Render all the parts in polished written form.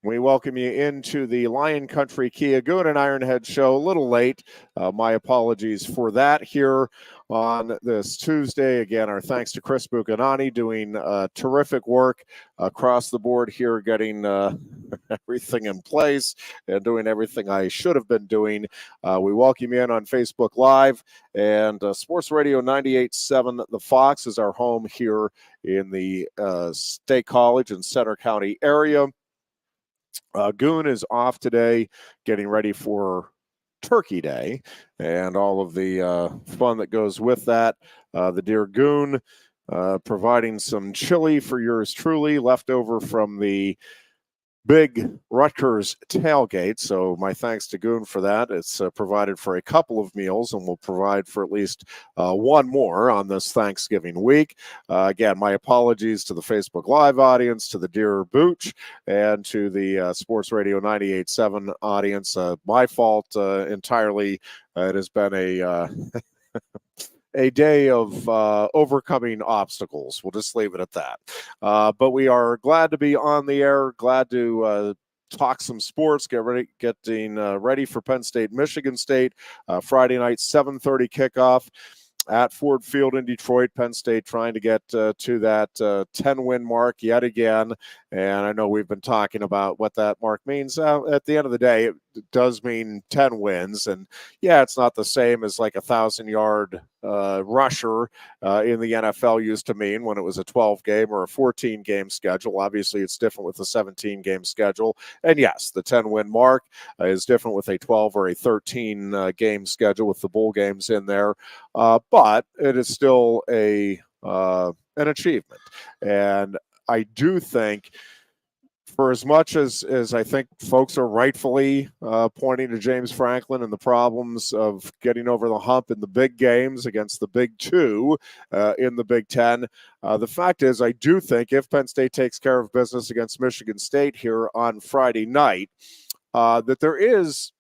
We welcome you into the Lion Country Kia Goon Ironhead show. A little late. My apologies for that here on this Tuesday. Again, our thanks to Chris Buchanani doing terrific work across the board here, getting everything in place and doing everything I should have been doing. We welcome you in on Facebook Live, and Sports Radio 98.7 The Fox is our home here in the State College and Center County area. Goon is off today, getting ready for Turkey Day and all of the fun that goes with that. The dear Goon providing some chili for yours truly, left over from the big Rutgers tailgate. So my thanks to Goon for that. It's provided for a couple of meals and will provide for at least one more on this Thanksgiving week. Again, my apologies to the Facebook Live audience, to the dear Booch, and to the Sports Radio 98.7 audience. My fault entirely. It has been a day of overcoming obstacles. We'll just leave it at that. But we are glad to be on the air, glad to talk some sports, getting ready for Penn State, Michigan State, Friday night, 7:30 kickoff at Ford Field in Detroit. Penn State trying to get to that 10-win mark yet again. And I know we've been talking about what that mark means. At the end of the day, it does mean 10 wins. And yeah, it's not the same as like a 1,000-yard rusher in the NFL used to mean when it was a 12-game or a 14-game schedule. Obviously, it's different with the 17-game schedule. And yes, the 10-win mark is different with a 12 or a 13-game schedule with the bowl games in there. But it is still an achievement. And I do think, for as much as I think folks are rightfully pointing to James Franklin and the problems of getting over the hump in the big games against the Big Two in the Big Ten, the fact is I do think if Penn State takes care of business against Michigan State here on Friday night, that there is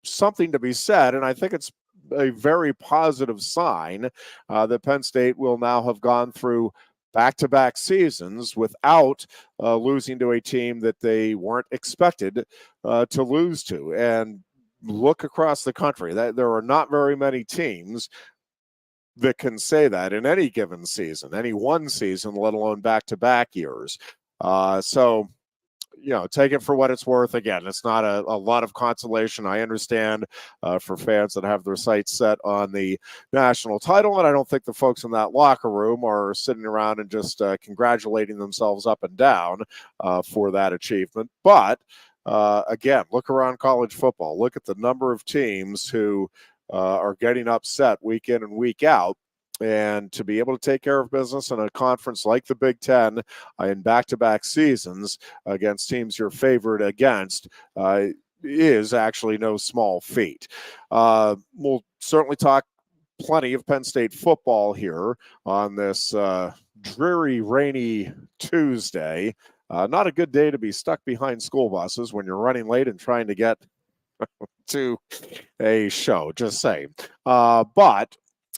something to be said, and I think it's a very positive sign that Penn State will now have gone through back-to-back seasons without losing to a team that they weren't expected to lose to. And look across the country, that there are not very many teams that can say that in any given season, any one season, let alone back-to-back years. So, you know, take it for what it's worth. Again, it's not a lot of consolation. I understand for fans that have their sights set on the national title, and I don't think the folks in that locker room are sitting around and just congratulating themselves up and down for that achievement. But again, look around college football. Look at the number of teams who are getting upset week in and week out. And to be able to take care of business in a conference like the Big Ten in back-to-back seasons against teams you're favored against is actually no small feat. We'll certainly talk plenty of Penn State football here on this dreary, rainy Tuesday. Not a good day to be stuck behind school buses when you're running late and trying to get to a show, just saying. But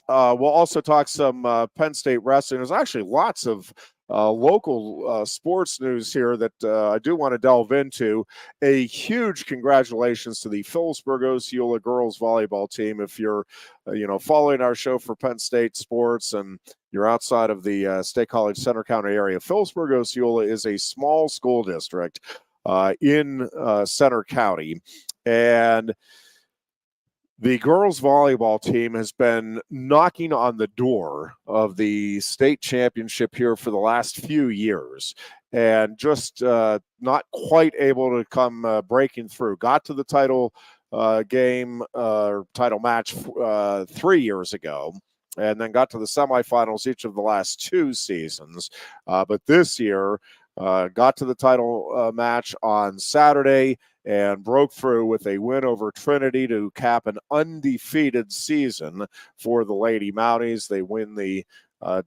we'll also talk some Penn State wrestling. There's actually lots of local sports news here that I do want to delve into. A huge congratulations to the Phillipsburg Osceola girls volleyball team. If you're, following our show for Penn State sports and you're outside of the State College Center County area, Phillipsburg Osceola is a small school district in Center County, and the girls volleyball team has been knocking on the door of the state championship here for the last few years and just not quite able to come breaking through. Got to the title game, title match 3 years ago, and then got to the semifinals each of the last 2 seasons. But this year, got to the title match on Saturday and broke through with a win over Trinity to cap an undefeated season for the Lady Mounties. They win the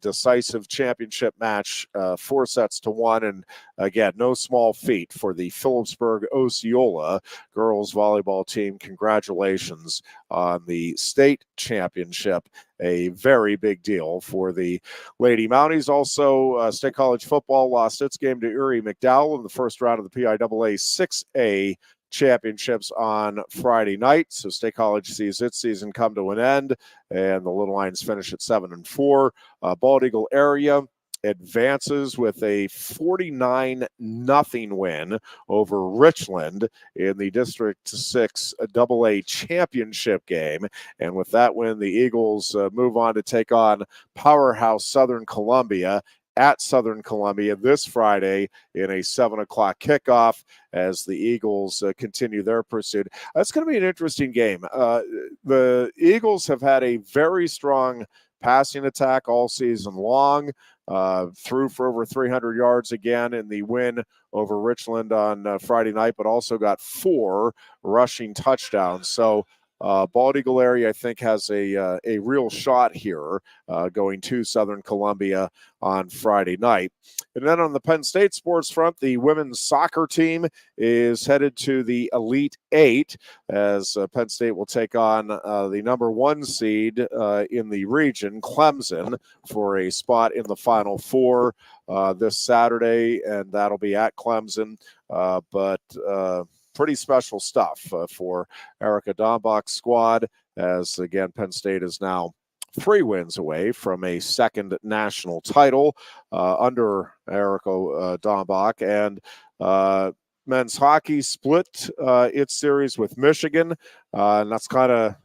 decisive championship match, 4-1. And again, no small feat for the Phillipsburg Osceola girls volleyball team. Congratulations on the state championship. A very big deal for the Lady Mounties. Also, State College football lost its game to Erie McDowell in the first round of the PIAA 6A championships on Friday night. So State College sees its season come to an end, and the Little Lions finish at 7-4. Bald Eagle area advances with a 49-0 win over Richland in the District 6 AA championship game. And with that win, the Eagles move on to take on powerhouse Southern Columbia at Southern Columbia this Friday in a 7 o'clock kickoff as the Eagles continue their pursuit. That's going to be an interesting game. The Eagles have had a very strong passing attack all season long, threw for over 300 yards again in the win over Richland on Friday night, but also got 4 rushing touchdowns. So Bald Eagle area, I think, has a real shot here going to Southern Columbia on Friday night. And then on the Penn State sports front, the women's soccer team is headed to the Elite 8 as Penn State will take on the number 1 seed in the region, Clemson, for a spot in the Final Four this Saturday, and that'll be at Clemson. But pretty special stuff for Erica Dombach's squad, as again, Penn State is now 3 wins away from a second national title under Erica Dombach. And men's hockey split its series with Michigan, and that's kind of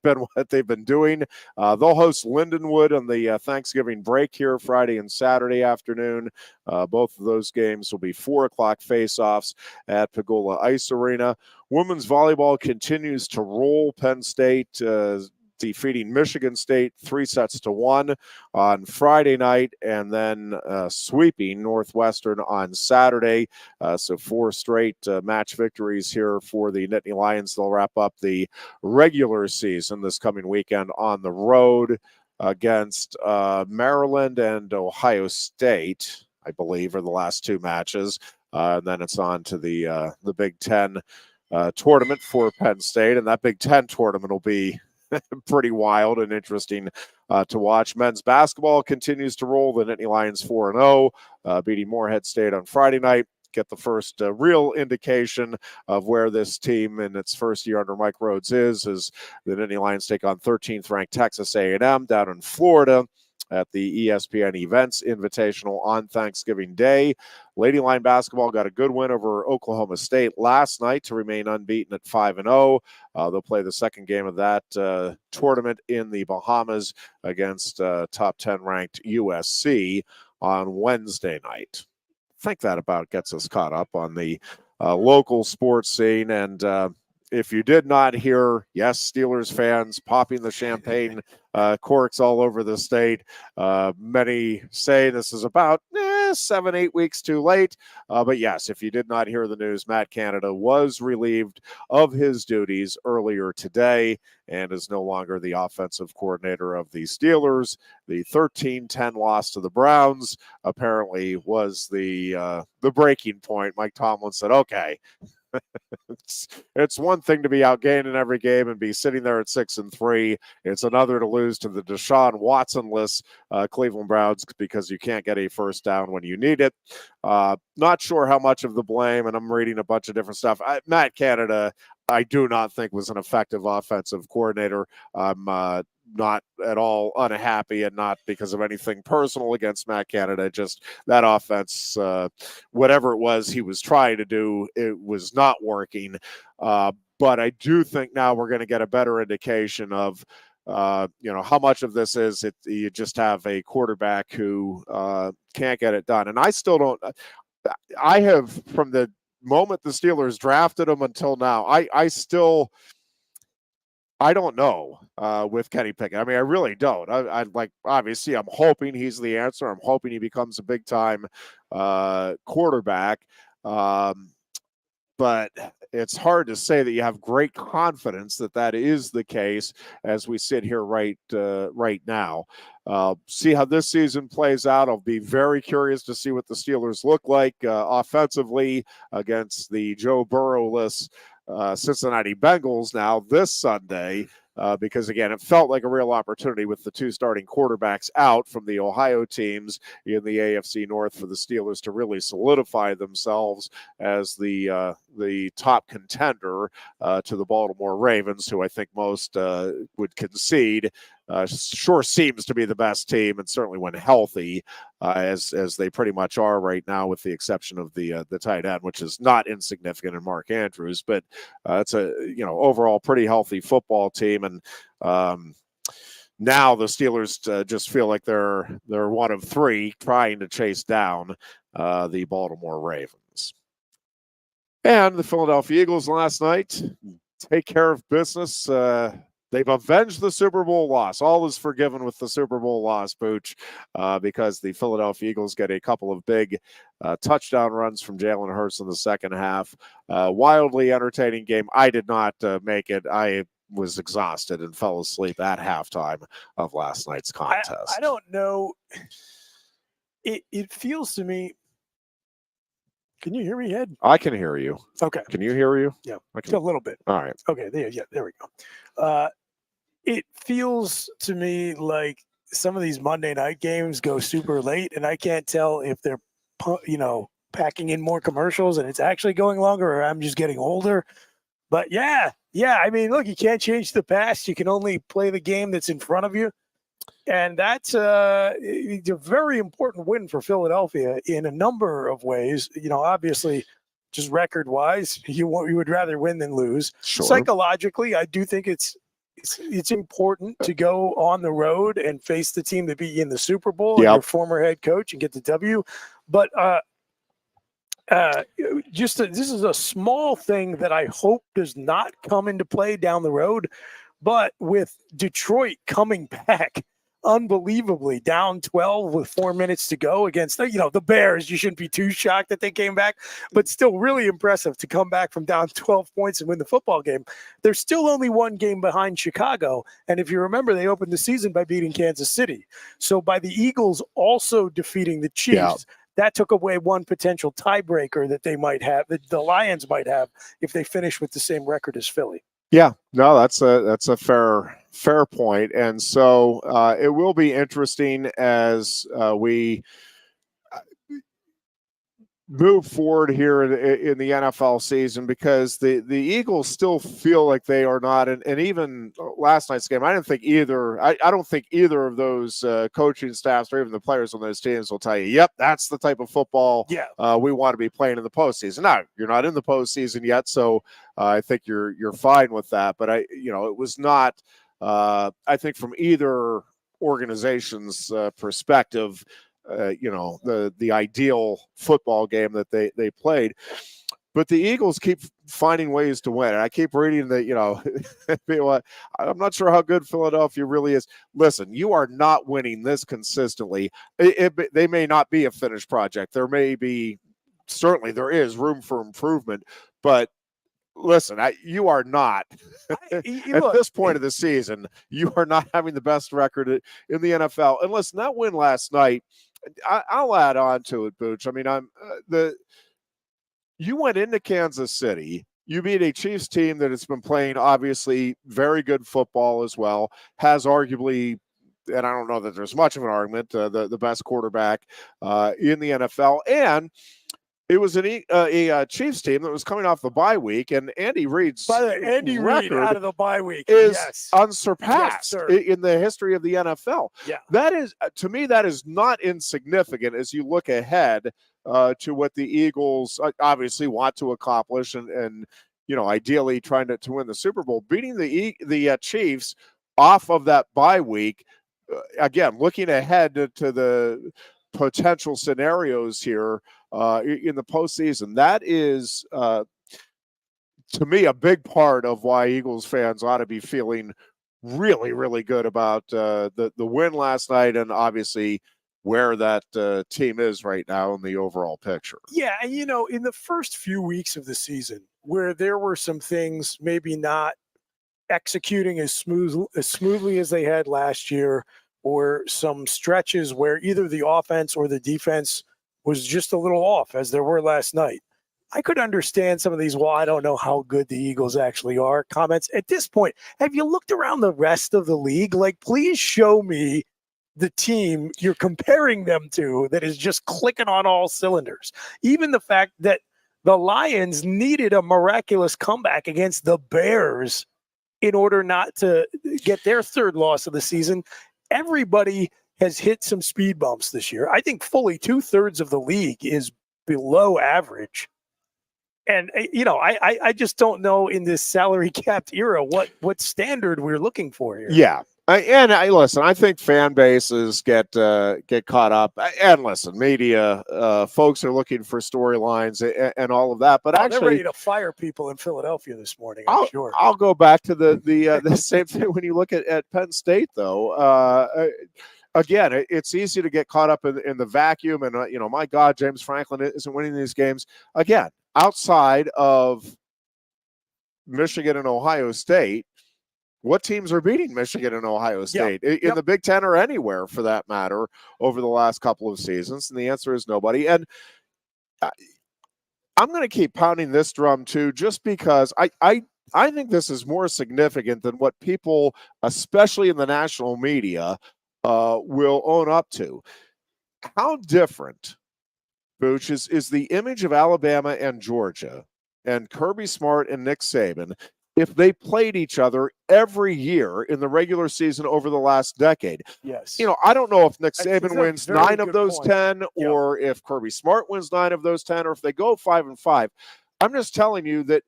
been what they've been doing. They'll host Lindenwood on the Thanksgiving break here Friday and Saturday afternoon. Both of those games will be 4 o'clock face-offs at Pagola Ice Arena. Women's volleyball continues to roll. Penn State defeating Michigan State 3-1 on Friday night, and then sweeping Northwestern on Saturday. So 4 straight match victories here for the Nittany Lions. They'll wrap up the regular season this coming weekend on the road against Maryland and Ohio State, I believe, are the last 2 matches. And then it's on to the Big Ten tournament for Penn State, and that Big Ten tournament will be pretty wild and interesting to watch. Men's basketball continues to roll. The Nittany Lions 4-0, beating Morehead State on Friday night. Get the first real indication of where this team in its first year under Mike Rhodes is as the Nittany Lions take on 13th ranked Texas A&M down in Florida at the ESPN Events Invitational on Thanksgiving Day. Lady Line basketball got a good win over Oklahoma State last night to remain unbeaten at 5-0. They'll play the second game of that tournament in the Bahamas against top 10 ranked USC on Wednesday night. I think that about gets us caught up on the local sports scene. And if you did not hear, yes, Steelers fans popping the champagne corks all over the state. Many say this is about 7-8 weeks too late. But yes, if you did not hear the news, Matt Canada was relieved of his duties earlier today and is no longer the offensive coordinator of the Steelers. The 13-10 loss to the Browns apparently was the breaking point. Mike Tomlin said, okay, it's one thing to be outgained in every game and be sitting there at 6-3. It's another to lose to the Deshaun Watson-less Cleveland Browns because you can't get a first down when you need it. Not sure how much of the blame, and I'm reading a bunch of different stuff. Matt Canada, I do not think was an effective offensive coordinator. I'm not at all unhappy, and not because of anything personal against Matt Canada. Just that offense, whatever it was he was trying to do, it was not working. But I do think now we're going to get a better indication of how much of this is you just have a quarterback who can't get it done. And I still don't. I have, from the moment the Steelers drafted him until now, I don't know with Kenny Pickett. I mean, I really don't. I like, obviously, I'm hoping he's the answer. I'm hoping he becomes a big time quarterback. But it's hard to say that you have great confidence that that is the case as we sit here right now. See how this season plays out. I'll be very curious to see what the Steelers look like offensively against the Joe Burrow-less Cincinnati Bengals now this Sunday. Because, again, it felt like a real opportunity with the two starting quarterbacks out from the Ohio teams in the AFC North for the Steelers to really solidify themselves as the top contender to the Baltimore Ravens, who I think most would concede sure seems to be the best team, and certainly when healthy, as they pretty much are right now, with the exception of the tight end, which is not insignificant in Mark Andrews. But it's a overall pretty healthy football team, and now the Steelers just feel like they're one of three trying to chase down the Baltimore Ravens. And the Philadelphia Eagles last night take care of business. They've avenged the Super Bowl loss. All is forgiven with the Super Bowl loss, Booch, because the Philadelphia Eagles get a couple of big touchdown runs from Jalen Hurts in the second half. Wildly entertaining game. I did not make it. I was exhausted and fell asleep at halftime of last night's contest. I don't know. It feels to me. Can you hear me, Ed? I can hear you. Okay. Can you hear you? Yeah, a little bit. All right. Okay, there we go. It feels to me like some of these Monday night games go super late, and I can't tell if they're, packing in more commercials and it's actually going longer, or I'm just getting older. But yeah. I mean, look, you can't change the past. You can only play the game that's in front of you. And that's a very important win for Philadelphia in a number of ways. Obviously, just record-wise, you would rather win than lose. Sure. Psychologically, I do think it's important to go on the road and face the team that beat you in the Super Bowl and your former head coach and get the W. But this is a small thing that I hope does not come into play down the road. But with Detroit coming back unbelievably down 12 with 4 minutes to go against the Bears, you shouldn't be too shocked that they came back, but still really impressive to come back from down 12 points and win the football game. They're still only one game behind Chicago, and if you remember, they opened the season by beating Kansas City. So by the Eagles also defeating the Chiefs, that took away one potential tiebreaker that they might have, that the Lions might have, if they finish with the same record as Philly. Yeah, no, that's a fair point. And so it will be interesting as we move forward here in the NFL season, because the Eagles still feel like they are not, and even last night's game, I don't think either of those coaching staffs or even the players on those teams will tell you, yep, that's the type of football we want to be playing in the postseason. Now, you're not in the postseason yet, so I think you're fine with that. But it was not, I think, from either organization's perspective, the ideal football game that they played. But the Eagles keep finding ways to win. And I keep reading that, I'm not sure how good Philadelphia really is. Listen, you are not winning this consistently. They may not be a finished project. There is room for improvement, but listen, you are not, at this point of the season, you are not having the best record in the NFL. And listen, that win last night, I'll add on to it, Booch. I mean, you went into Kansas City. You beat a Chiefs team that has been playing, obviously, very good football as well, has arguably, and I don't know that there's much of an argument, the best quarterback in the NFL. And it was a Chiefs team that was coming off the bye week, and Andy Reid's Reid out of the bye week is unsurpassed in the history of the NFL. Yeah. That is, to me, that is not insignificant as you look ahead to what the Eagles obviously want to accomplish, and ideally trying to win the Super Bowl. Beating the Chiefs off of that bye week, again, looking ahead to the potential scenarios here in the postseason. That is, to me, a big part of why Eagles fans ought to be feeling really, really good about the win last night, and obviously where that team is right now in the overall picture. Yeah, and in the first few weeks of the season, where there were some things maybe not executing as smoothly as they had last year, or some stretches where either the offense or the defense was just a little off, as there were last night. I could understand some of these, well, I don't know how good the Eagles actually are comments. At this point, have you looked around the rest of the league? Like, please show me the team you're comparing them to that is just clicking on all cylinders. Even the fact that the Lions needed a miraculous comeback against the Bears in order not to get their third loss of the season. Everybody has hit some speed bumps this year. I think fully 2/3 of the league is below average. And, I just don't know in this salary capped era what standard we're looking for here. Yeah. Listen, I think fan bases get caught up. And listen, media folks are looking for storylines and all of that. But actually, they're ready to fire people in Philadelphia this morning. I'm sure. I'll go back to the same thing when you look at Penn State, though. Again, it's easy to get caught up in the vacuum, and my God, James Franklin isn't winning these games. Again, outside of Michigan and Ohio State, what teams are beating Michigan and Ohio State in the Big Ten or anywhere for that matter over the last couple of seasons? And the answer is nobody. And I'm going to keep pounding this drum too, just because I think this is more significant than what people, especially in the national media, will own up to. How different, Booch, is the image of Alabama and Georgia and Kirby Smart and Nick Saban if they played each other every year in the regular season over the last decade? Yes. I don't know if Nick Saban wins 9 of those point. 10, or if Kirby Smart wins 9 of those 10, or if they go 5-5. I'm just telling you that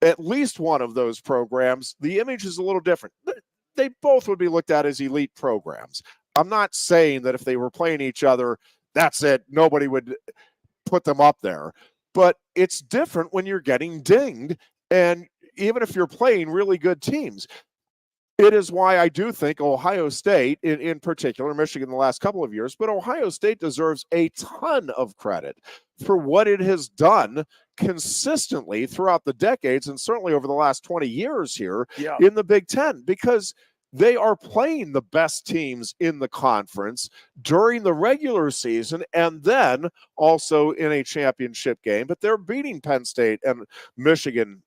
at least one of those programs, the image is a little different. They both would be looked at as elite programs. I'm not saying that if they were playing each other, that's it. Nobody would put them up there. But it's different when you're getting dinged, and even if you're playing really good teams. It is why I do think Ohio State, in particular, Michigan the last couple of years, but Ohio State deserves a ton of credit for what it has done consistently throughout the decades, and certainly over the last 20 years here in the Big Ten, because they are playing the best teams in the conference during the regular season and then also in a championship game. But they're beating Penn State and Michigan,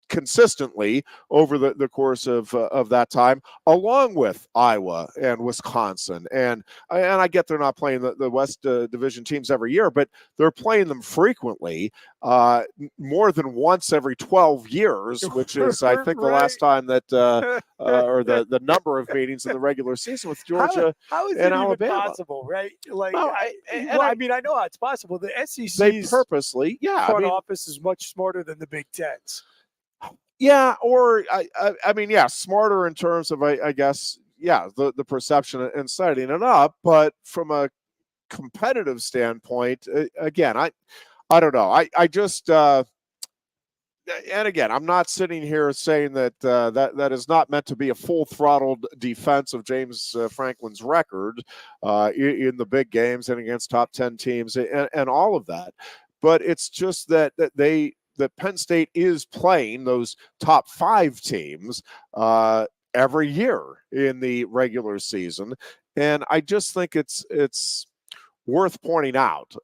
consistently over the course of that time, along with Iowa and Wisconsin. And I get they're not playing the West Division teams every year, but they're playing them frequently, more than once every 12 years, which is, I think, the last time that, or the number of meetings in the regular season with Georgia how is and it Alabama. even possible, right? Like, well, I mean, I know how it's possible. The SEC's they purposely, front office is much smarter than the Big Ten's. Yeah, or smarter in terms of, I guess, the perception and setting it up. But from a competitive standpoint, again, I don't know. I just, and again, I'm not sitting here saying that that is not meant to be a full throttled defense of James Franklin's record in the big games and against top 10 teams and all of that. But it's just that Penn State is playing those top 5 teams every year in the regular season. And I just think it's worth pointing out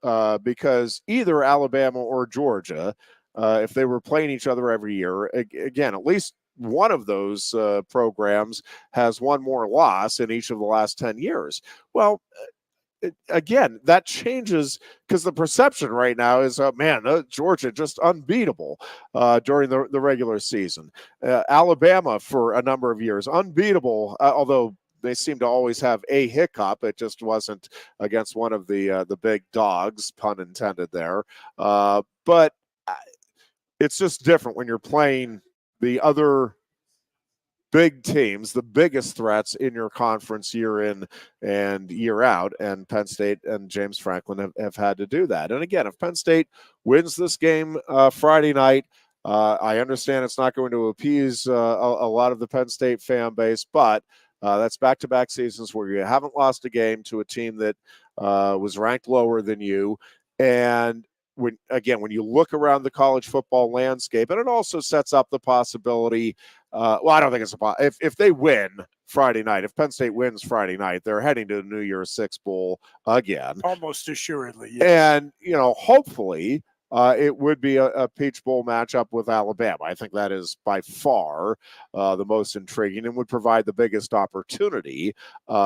because either Alabama or Georgia, if they were playing each other every year, again, at least one of those programs has one more loss in each of the last 10 years. Well, again, that changes because the perception right now is, Georgia just unbeatable during the regular season. Alabama for a number of years, unbeatable, although they seem to always have a hiccup. It just wasn't against one of the big dogs, pun intended there. But it's just different when you're playing the other big teams, the biggest threats in your conference year in and year out, and Penn State and James Franklin have had to do that. And again, if Penn State wins this game Friday night, I understand it's not going to appease a lot of the Penn State fan base, but that's back-to-back seasons where you haven't lost a game to a team that was ranked lower than you. And when you look around the college football landscape, and it also sets up the possibility. Well, I don't think it's if they win Friday night, if Penn State wins Friday night, they're heading to the New Year's Six Bowl again, almost assuredly. Yes. And hopefully. It would be a Peach Bowl matchup with Alabama. I think that is by far the most intriguing and would provide the biggest opportunity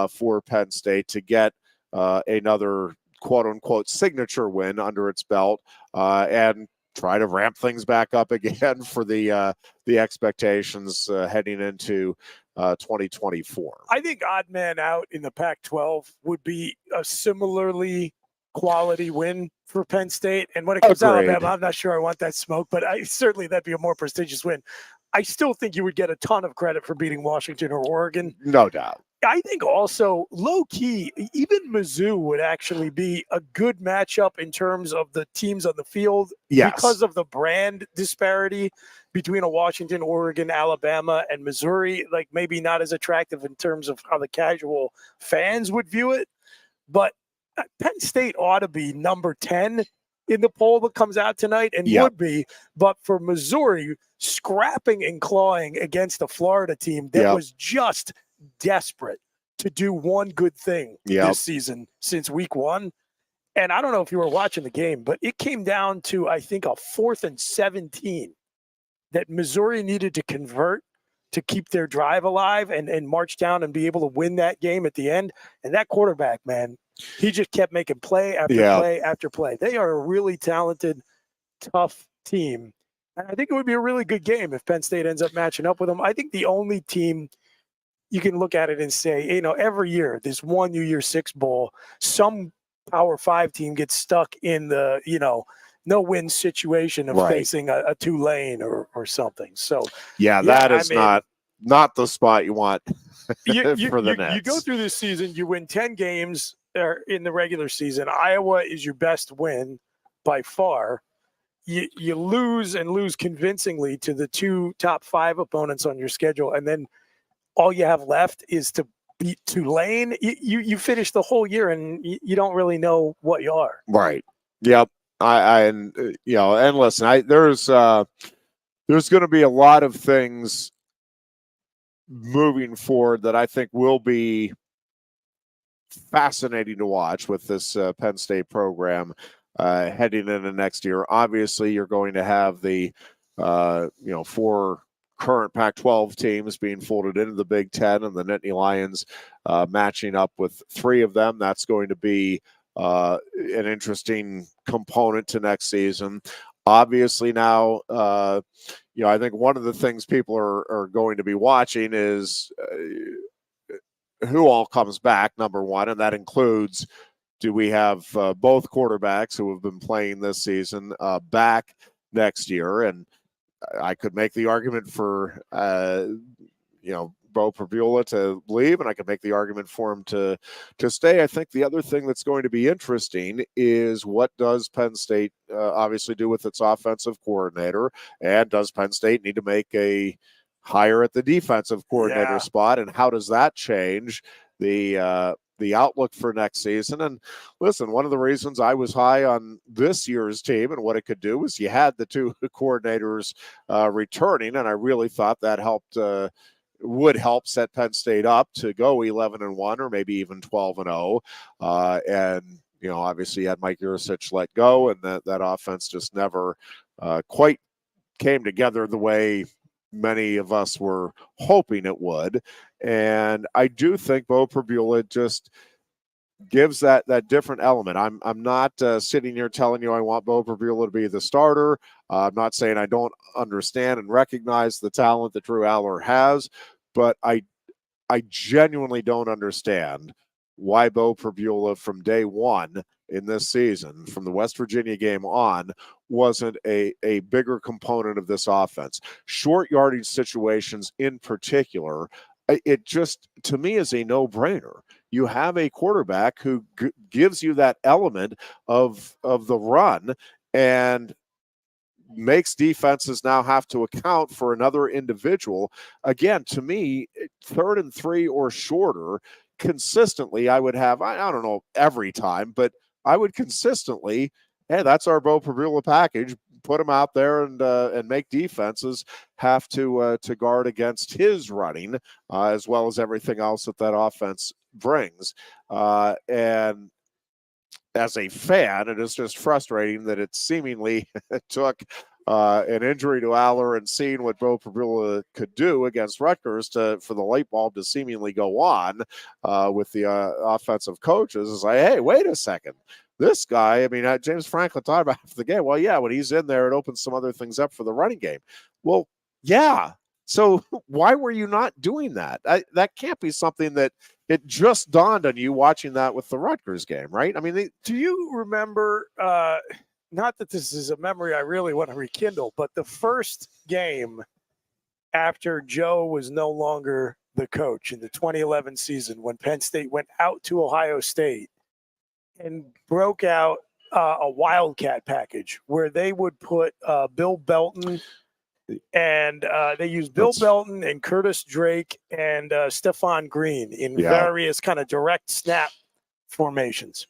for Penn State to get another quote-unquote signature win under its belt and try to ramp things back up again for the expectations heading into 2024. I think odd man out in the Pac-12 would be a similarly quality win for Penn State. And when it comes to Alabama, I'm not sure I want that smoke, but certainly that'd be a more prestigious win. I still think you would get a ton of credit for beating Washington or Oregon. No doubt. I think also low-key, even Mizzou would actually be a good matchup in terms of the teams on the field because of the brand disparity between a Washington, Oregon, Alabama, and Missouri. Like maybe not as attractive in terms of how the casual fans would view it, but Penn State ought to be number 10 in the poll that comes out tonight and would be. But for Missouri, scrapping and clawing against a Florida team that was just desperate to do one good thing this season since week 1. And I don't know if you were watching the game, but it came down to, I think, a 4th and 17 that Missouri needed to convert to keep their drive alive and march down and be able to win that game at the end. And that quarterback, man, he just kept making play after play after play. They are a really talented, tough team. And I think it would be a really good game if Penn State ends up matching up with them. I think the only team you can look at it and say, every year, this one New Year's Six Bowl, some Power 5 team gets stuck in the, no-win situation of facing a Tulane or something. So, that is not the spot you want for the Nets. You go through this season, you win 10 games in the regular season. Iowa is your best win by far. You lose and lose convincingly to the 2 top 5 opponents on your schedule, and then all you have left is to beat Tulane. You finish the whole year, and you don't really know what you are. Right. Yep. And listen, there's going to be a lot of things moving forward that I think will be fascinating to watch with this Penn State program heading into next year. Obviously, you're going to have the 4 current Pac-12 teams being folded into the Big Ten, and the Nittany Lions matching up with 3 of them. That's going to be an interesting component to next season. Obviously now, I think one of the things people are going to be watching is who all comes back, number one, and that includes, do we have both quarterbacks who have been playing this season back next year? And I could make the argument for, Bo Prabula to leave, and I could make the argument for him to stay. I think the other thing that's going to be interesting is what does Penn State obviously do with its offensive coordinator, and does Penn State need to make a hire at the defensive coordinator spot, and how does that change the outlook for next season? And listen, one of the reasons I was high on this year's team and what it could do was you had the 2 coordinators returning, and I really thought that would help set Penn State up to go 11-1 or maybe even 12-0. And obviously you had Mike Yurcich let go, and that offense just never quite came together the way many of us were hoping it would. And I do think Bo Prabula just gives that different element. I'm not sitting here telling you I want Bo Prabula to be the starter. I'm not saying I don't understand and recognize the talent that Drew Aller has, but I genuinely don't understand why Bo Prabula from day one in this season, from the West Virginia game on, wasn't a bigger component of this offense. Short yardage situations in particular, it just, to me, is a no-brainer. You have a quarterback who gives you that element of the run and makes defenses now have to account for another individual. Again, to me, 3rd and 3 or shorter, consistently, I would have, I don't know every time, but I would consistently hey, that's our Bo Prabula package. Put him out there and make defenses have to guard against his running, as well as everything else that offense brings. And as a fan, it is just frustrating that it seemingly took an injury to Aller and seeing what Bo Prabula could do against Rutgers for the light bulb to seemingly go on with the offensive coaches. Is like, hey, wait a second. This guy, I mean, James Franklin talked about after the game. Well, yeah, when he's in there, it opens some other things up for the running game. Well, yeah. So why were you not doing that? That can't be something that it just dawned on you watching that with the Rutgers game, right? I mean, do you remember, not that this is a memory I really want to rekindle, but the first game after Joe was no longer the coach in the 2011 season when Penn State went out to Ohio State and broke out a Wildcat package where they would put Bill Belton and they used Bill Belton and Curtis Drake and Stephon Green in various kind of direct snap formations.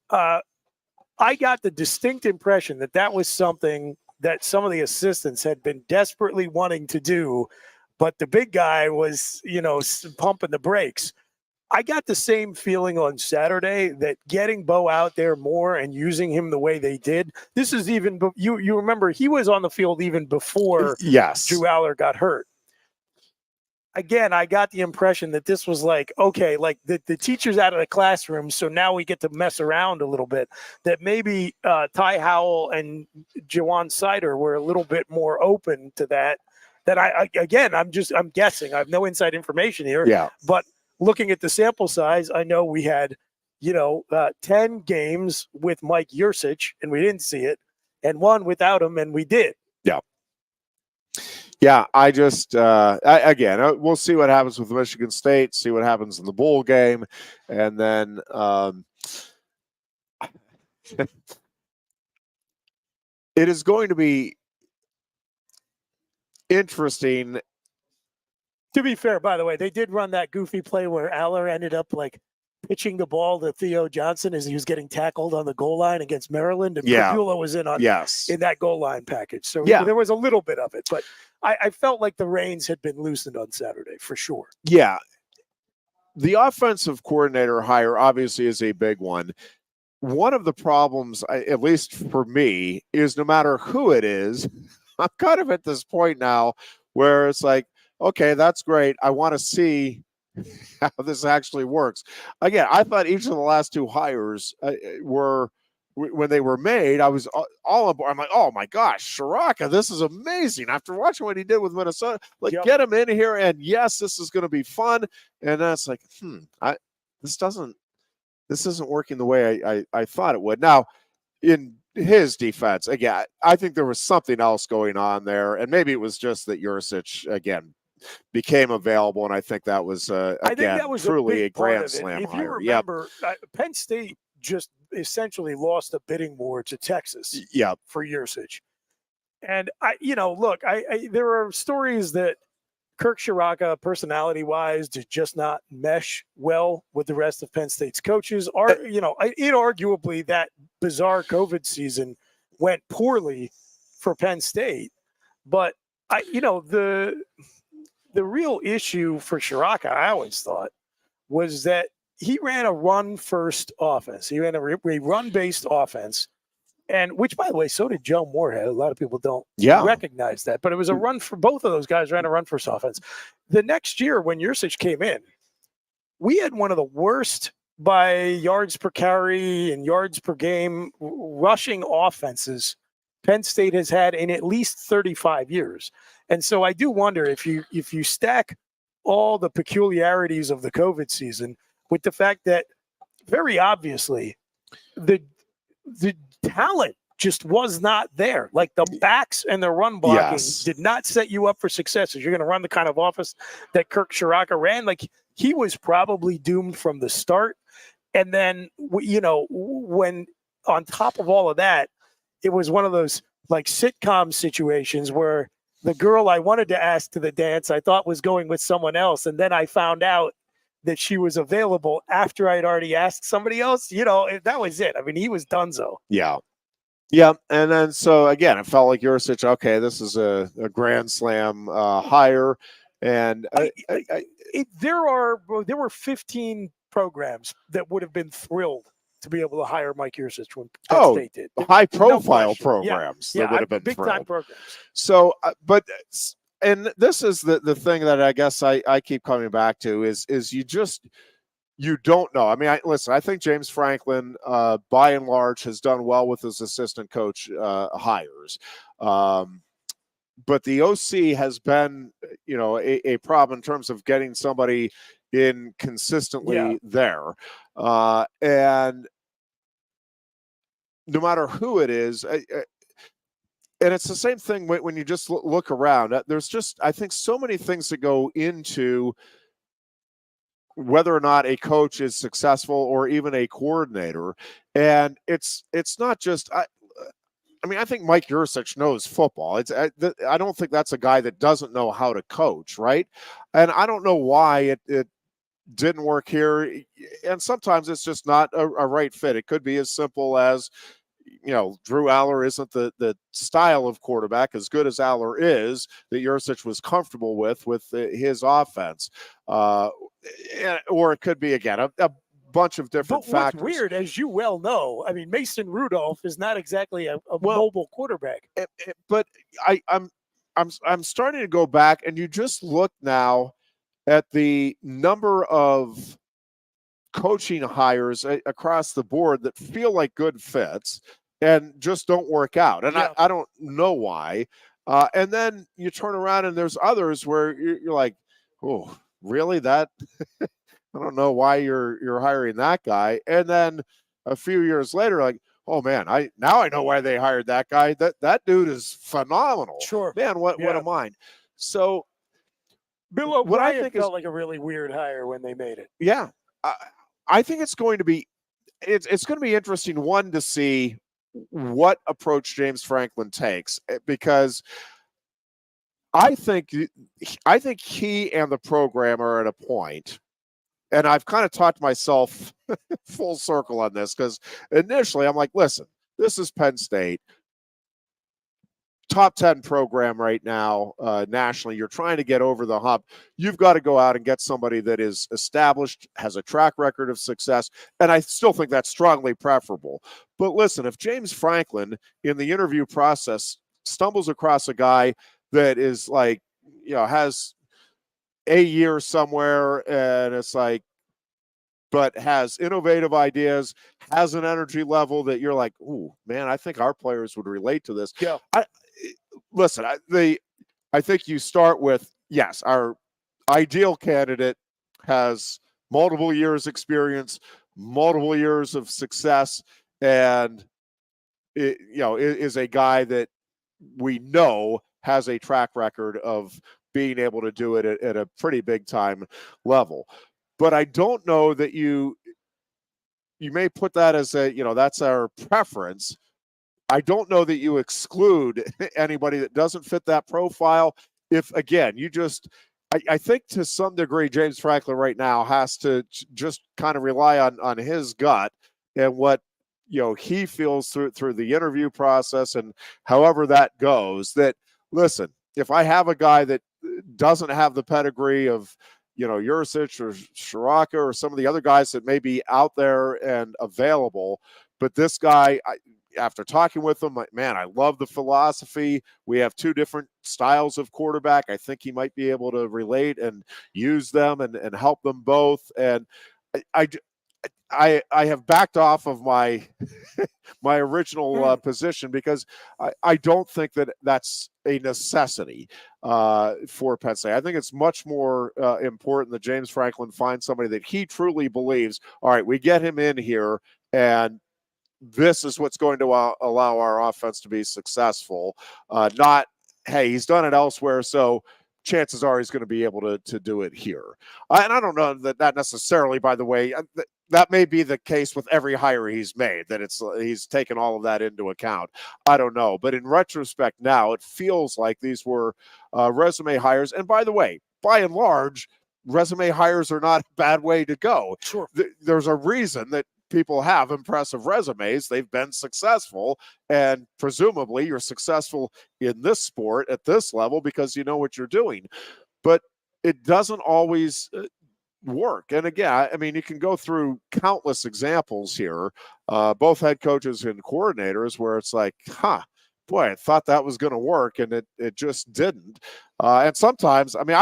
I got the distinct impression that was something that some of the assistants had been desperately wanting to do, but the big guy was, pumping the brakes. I got the same feeling on Saturday that getting Bo out there more and using him the way they did. This is even you remember he was on the field even before Drew Aller got hurt. Again, I got the impression that this was like, okay, like the teacher's out of the classroom, so now we get to mess around a little bit. That maybe Ty Howell and Jawan Sider were a little bit more open to that. That I'm guessing. I have no inside information here. Yeah. But looking at the sample size, I know we had, 10 games with Mike Yursich, and we didn't see it, and one without him, and we did. Yeah. Yeah, I just, we'll see what happens with Michigan State, see what happens in the bowl game, and then it is going to be interesting. To be fair, by the way, they did run that goofy play where Aller ended up pitching the ball to Theo Johnson as he was getting tackled on the goal line against Maryland, and Prabula was in that goal line package. So there was a little bit of it, but I felt like the reins had been loosened on Saturday for sure. Yeah. The offensive coordinator hire obviously is a big one. One of the problems, at least for me, is no matter who it is, I'm kind of at this point now where it's like, okay, that's great. I want to see how this actually works. Again, I thought each of the last two hires were, when they were made, I was all aboard. I'm like, oh my gosh, Ciarrocca, this is amazing. After watching what he did with Minnesota, get him in here, and yes, this is going to be fun. And then it's like, this isn't working the way I thought it would. Now, in his defense, again, I think there was something else going on there, and maybe it was just that Yursich, again, became available, and I think that was truly a grand slam if hire. You remember, Penn State just essentially lost a bidding war to Texas for Yursich. And there are stories that Kirk Ciarrocca, personality-wise, did just not mesh well with the rest of Penn State's coaches. Inarguably, that bizarre COVID season went poorly for Penn State. But the real issue for Ciarrocca, I always thought, was that he ran a run-first offense. He ran a run-based offense, and which, by the way, so did Joe Moorhead. A lot of people don't recognize that, but it was a run for both of those guys. Ran a run-first offense. The next year, when Yursich came in, we had one of the worst by yards per carry and yards per game rushing offenses Penn State has had in at least 35 years. And so I do wonder if you stack all the peculiarities of the COVID season with the fact that very obviously the talent just was not there. Like the backs and the run blocking did not set you up for success. If you're going to run the kind of offense that Kirk Ciarrocca ran, like he was probably doomed from the start. And then, when on top of all of that, it was one of those like sitcom situations where the girl I wanted to ask to the dance, I thought was going with someone else. And then I found out that she was available after I'd already asked somebody else. That was it. I mean, he was donezo. Yeah. Yeah, and then so again, it felt like Jurisic. Okay, this is a grand slam hire, and there were 15 programs that would have been thrilled to be able to hire Mike Yurcich when Penn State did. high profile No programs that would have been big thrilled. Time programs. So, and this is the thing that I guess I keep coming back to is you don't know. I mean, listen, I think James Franklin, by and large, has done well with his assistant coach hires. But the OC has been, a problem in terms of getting somebody in consistently there. And no matter who it is, and it's the same thing when you just look around. There's just, I think, so many things that go into whether or not a coach is successful or even a coordinator. And it's not just, I mean, I think Mike Yurcich knows football. I don't think that's a guy that doesn't know how to coach, right? And I don't know why it didn't work here. And sometimes it's just not a right fit. It could be as simple as, Drew Aller isn't the style of quarterback, as good as Aller is, that Yurcich was comfortable with his offense. Or it could be, again, a bunch of different factors. What's weird, as you well know, I mean, Mason Rudolph is not exactly a mobile quarterback. But I'm starting to go back, and you just look now at the number of coaching hires across the board that feel like good fits and just don't work out. And I don't know why. And then you turn around and there's others where you're like, oh, really? That I don't know why you're hiring that guy. And then a few years later, like, oh man, I know why they hired that guy. That dude is phenomenal. Sure, man. What a mind. So Bill O'Brien felt like a really weird hire when they made it. Yeah, I think it's going to be interesting, one, to see what approach James Franklin takes, because I think he and the program are at a point, and I've kind of talked myself full circle on this, because initially I'm like, listen, this is Penn State, top 10 program right now nationally. You're trying to get over the hump. You've got to go out and get somebody that is established, has a track record of success, and I still think that's strongly preferable. But listen, if James Franklin in the interview process stumbles across a guy that is like, has a year somewhere, and it's like, but has innovative ideas, has an energy level that you're like, ooh, man, I think our players would relate to this. Yeah. Listen, I think you start with, yes, our ideal candidate has multiple years experience, multiple years of success, and is a guy that we know has a track record of being able to do it at a pretty big time level. But I don't know that you may put that as that's our preference. I don't know that you exclude anybody that doesn't fit that profile. If, again, I think to some degree, James Franklin right now has to just kind of rely on his gut and what, he feels through the interview process, and however that goes, that, listen, if I have a guy that doesn't have the pedigree of, Yurcich or Shiraka or some of the other guys that may be out there and available, but this guy, after talking with him, man, I love the philosophy. We have two different styles of quarterback. I think he might be able to relate and use them and help them both. And I have backed off of my my original position, because I don't think that that's a necessity for Penn State. I think it's much more important that James Franklin finds somebody that he truly believes, all right, we get him in here, and this is what's going to allow our offense to be successful. Not, hey, he's done it elsewhere, so chances are he's going to be able to do it here. And I don't know that necessarily, by the way, that may be the case with every hire he's made, that he's taken all of that into account. I don't know. But in retrospect now, it feels like these were resume hires. And by the way, by and large, resume hires are not a bad way to go. Sure. There's a reason that people have impressive resumes. They've been successful, and presumably you're successful in this sport at this level because you know what you're doing. But it doesn't always work. And again, I mean, you can go through countless examples here, both head coaches and coordinators, where it's like, boy, I thought that was going to work, and it just didn't. And sometimes, I mean,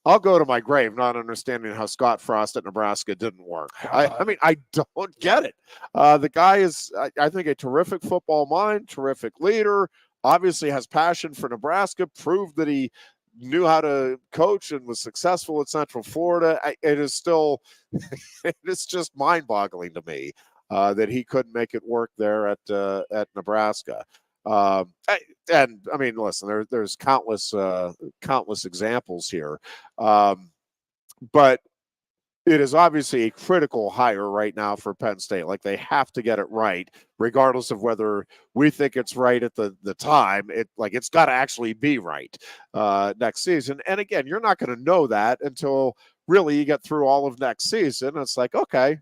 I'll go to my grave not understanding how Scott Frost at Nebraska didn't work. I mean, I don't get it. The guy is, I think, a terrific football mind, terrific leader, obviously has passion for Nebraska, proved that he knew how to coach and was successful at Central Florida. It is still, it's just mind-boggling to me that he couldn't make it work there at Nebraska. And I mean, listen, there's countless examples here, but it is obviously a critical hire right now for Penn State. Like, they have to get it right, regardless of whether we think it's right at the time. It's got to actually be right next season. And again, you're not going to know that until really you get through all of next season. It's like, okay,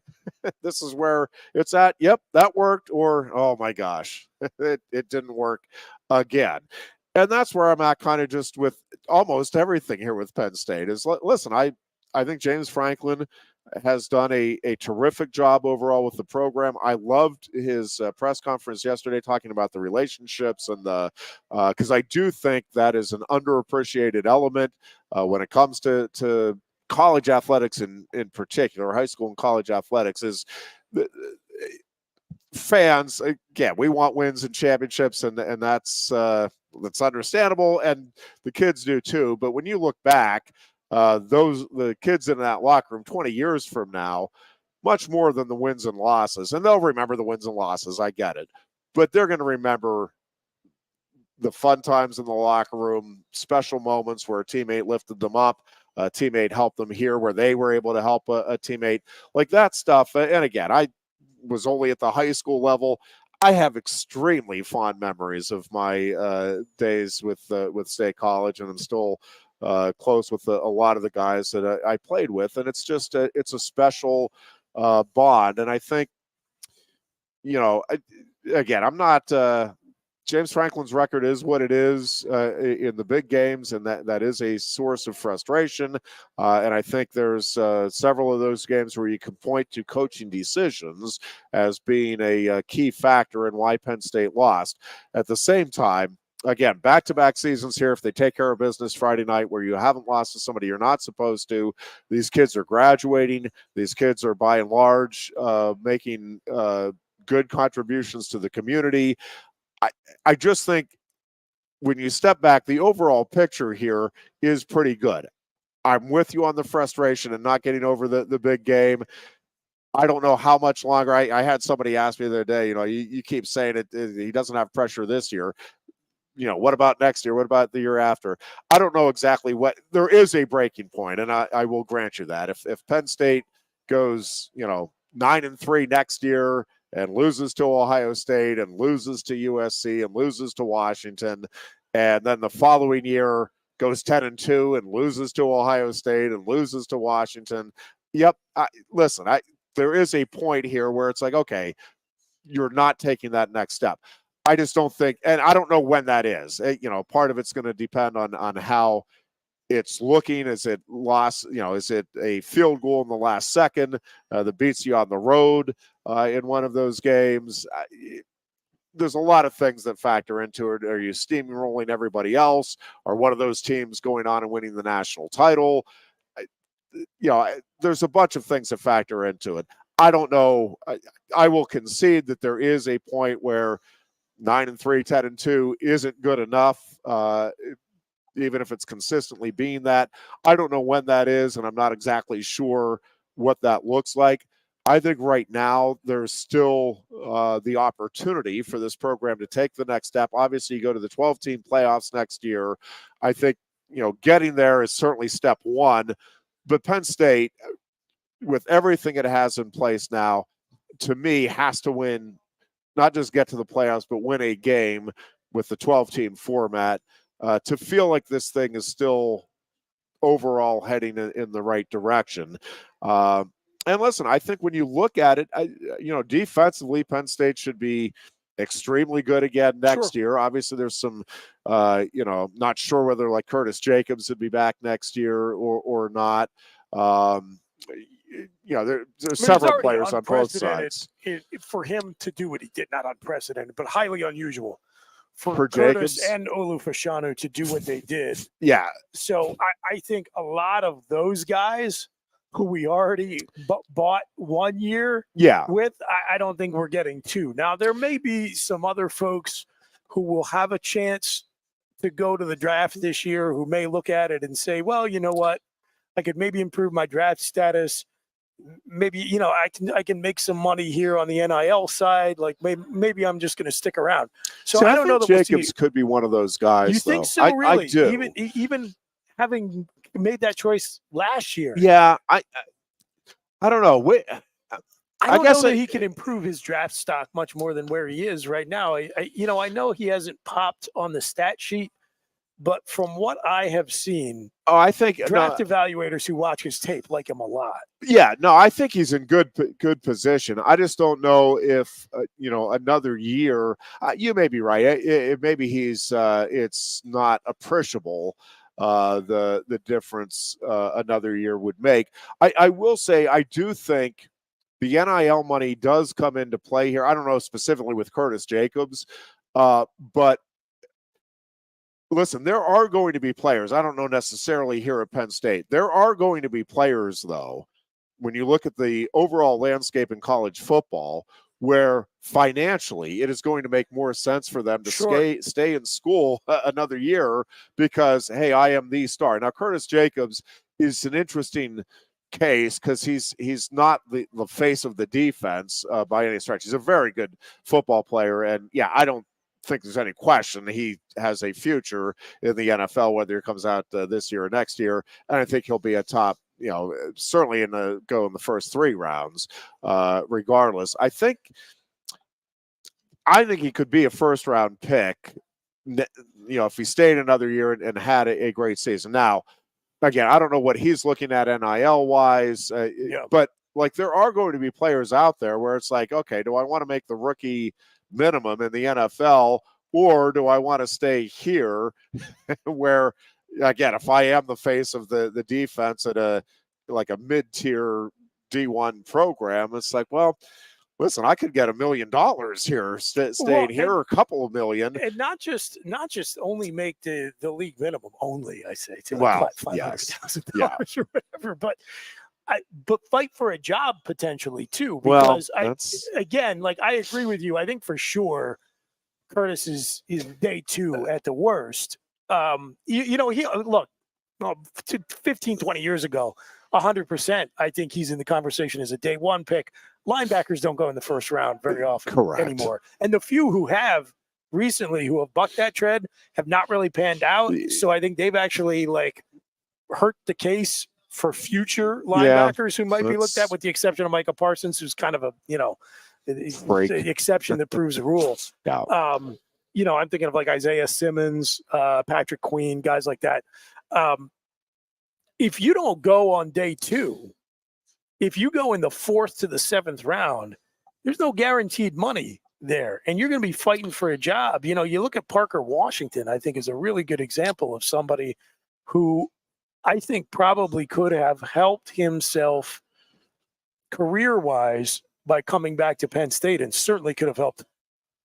this is where it's at. Yep, that worked. Or, oh my gosh, it didn't work again. And that's where I'm at kind of just with almost everything here with Penn State is, listen, I think James Franklin has done a terrific job overall with the program. I loved his press conference yesterday talking about the relationships and because I do think that is an underappreciated element when it comes to college athletics in particular, high school and college athletics, is fans. Again, we want wins and championships, and that's understandable, and the kids do too. But when you look back, the kids in that locker room 20 years from now, much more than the wins and losses, and they'll remember the wins and losses. I get it, but they're going to remember the fun times in the locker room, special moments where a teammate lifted them up, a teammate helped them here where they were able to help a teammate, like that stuff. And again, I was only at the high school level. I have extremely fond memories of my days with State College, and I'm still close with a lot of the guys that I played with, and it's just it's a special bond. And I think, again, I'm not James Franklin's record is what it is in the big games, and that is a source of frustration. And I think there's several of those games where you can point to coaching decisions as being a key factor in why Penn State lost. At the same time, again, back-to-back seasons here, if they take care of business Friday night where you haven't lost to somebody you're not supposed to, these kids are graduating. These kids are, by and large, making good contributions to the community. I just think when you step back, the overall picture here is pretty good. I'm with you on the frustration and not getting over the big game. I don't know how much longer. I had somebody ask me the other day, you keep saying it, he doesn't have pressure this year. What about next year? What about the year after? I don't know exactly what. There is a breaking point, and I will grant you that. If Penn State goes, 9-3 next year and loses to Ohio State and loses to USC and loses to Washington, and then the following year goes 10-2 and loses to Ohio State and loses to Washington. Yep. Listen, there is a point here where it's like, okay, you're not taking that next step. I just don't think, and I don't know when that is. Part of it's going to depend on how it's looking. Is it lost? Is it a field goal in the last second that beats you on the road in one of those games? There's a lot of things that factor into it. Are you steamrolling everybody else? Or one of those teams going on and winning the national title? There's a bunch of things that factor into it. I don't know. I will concede that there is a point where 9-3, 10-2 isn't good enough, even if it's consistently being that. I don't know when that is, and I'm not exactly sure what that looks like. I think right now there's still the opportunity for this program to take the next step. Obviously, you go to the 12-team playoffs next year. I think, getting there is certainly step one. But Penn State, with everything it has in place now, to me, has to win, not just get to the playoffs, but win a game with the 12-team format to feel like this thing is still overall heading in the right direction. And listen, I think when you look at it, defensively, Penn State should be extremely good again next year. Obviously, there's some, not sure whether like Curtis Jacobs would be back next year or not. There's several players on both sides. For him to do what he did, not unprecedented, but highly unusual for Curtis Jacobs and Olufashanu to do what they did. Yeah. So I think a lot of those guys who we already bought 1 year with, I don't think we're getting two. Now, there may be some other folks who will have a chance to go to the draft this year who may look at it and say, well, you know what? I could maybe improve my draft status. Maybe, I can make some money here on the NIL side. Like maybe I'm just going to stick around. So I don't know that Jacobs could be one of those guys. You think so? Really? I do. Even having made that choice last year. Yeah, I don't know. I guess know that he can improve his draft stock much more than where he is right now. I know he hasn't popped on the stat sheet, but from what I have seen, I think draft evaluators who watch his tape like him a lot. Yeah, no, I think he's in good position. I just don't know if another year. You may be right. Maybe he's it's not appreciable. The difference another year would make. I will say I do think the NIL money does come into play here. I don't know specifically with Curtis Jacobs, but listen, there are going to be players. I don't know necessarily here at Penn State. There are going to be players, though, when you look at the overall landscape in college football, where financially it is going to make more sense for them to stay in school another year because, hey, I am the star. Now, Curtis Jacobs is an interesting case because he's not the face of the defense by any stretch. He's a very good football player. And, yeah, I don't think there's any question he has a future in the NFL, whether he comes out this year or next year. And I think he'll be a top, certainly go in the first 3 rounds, regardless. I think he could be a first round pick, if he stayed another year and had a great season. Now, again, I don't know what he's looking at NIL wise, but like there are going to be players out there where it's like, okay, do I want to make the rookie minimum in the NFL, or do I want to stay here where, again, if I am the face of the defense at a mid-tier D1 program, it's like, well, listen, I could get $1 million here, staying here, or a couple of million, and not just only make the league minimum. Only, I say, to $500,000 or whatever, but fight for a job potentially too. Because again, I agree with you. I think for sure Curtis is day 2 at the worst. He look, 15, 20 years ago, 100%. I think he's in the conversation as a day 1 pick. Linebackers don't go in the first round very often anymore. And the few who have recently who have bucked that trend have not really panned out. So I think they've actually hurt the case for future linebackers who might be looked at, with the exception of Micah Parsons, who's kind of a, the exception that proves the rule. I'm thinking of Isaiah Simmons, Patrick Queen, guys like that. If you don't go on day 2, if you go in the 4th to the 7th round, there's no guaranteed money there, and you're going to be fighting for a job. You look at Parker Washington, I think is a really good example of somebody who I think probably could have helped himself career-wise by coming back to Penn State, and certainly could have helped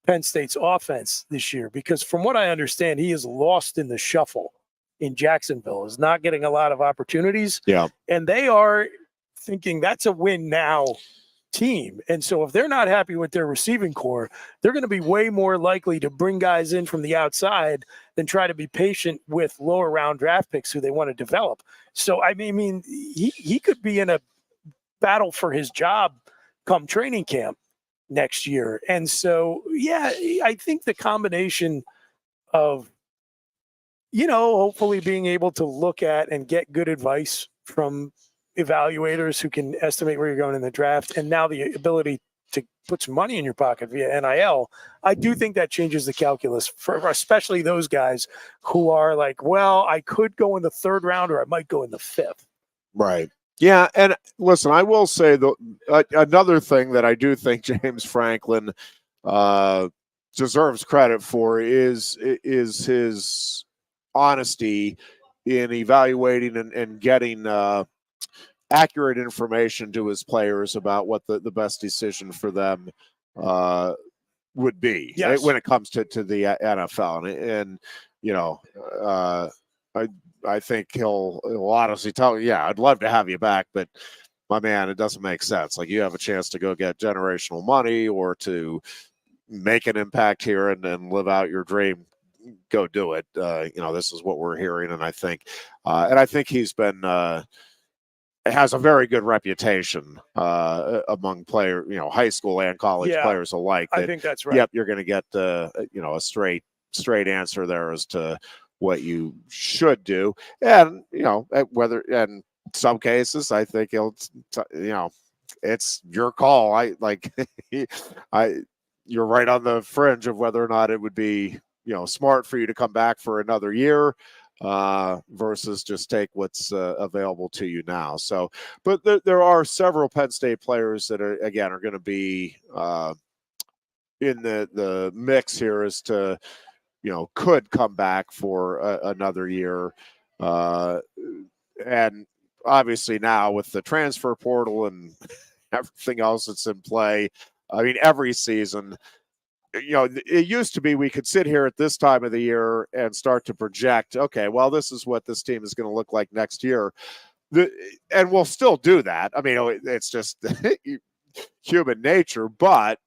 Penn State's offense this year, because from what I understand, he is lost in the shuffle in Jacksonville, is not getting a lot of opportunities. Yeah. And they are thinking that's a win now team. And so if they're not happy with their receiving core, they're going to be way more likely to bring guys in from the outside than try to be patient with lower round draft picks who they want to develop. So, I mean, he could be in a battle for his job come training camp next year. And so, yeah, I think the combination of, hopefully being able to look at and get good advice from evaluators who can estimate where you're going in the draft, and now the ability to put some money in your pocket via NIL, I do think that changes the calculus for especially those guys who are like, well, I could go in the 3rd round or I might go in the 5th. Right. Yeah, and listen, I will say another thing that I do think James Franklin deserves credit for is his honesty in evaluating and getting accurate information to his players about what the best decision for them would be when it comes to the NFL. And you know, I think he'll honestly tell you, yeah, I'd love to have you back, but my man, it doesn't make sense. Like, you have a chance to go get generational money or to make an impact here and live out your dream. Go do it. This is what we're hearing. And I think he's been, has a very good reputation among players, high school and college players alike. I think that's right. Yep, you're going to get a straight answer there as to what you should do, and whether in some cases I think he'll, it's your call. You're right on the fringe of whether or not it would be smart for you to come back for another year. Versus just take what's available to you now. So, but there are several Penn State players that are going to be in the mix here as to could come back for another year, and obviously now with the transfer portal and everything else that's in play, I mean, every season. It used to be we could sit here at this time of the year and start to project, okay, well, this is what this team is going to look like next year. And we'll still do that. I mean, it's just human nature, but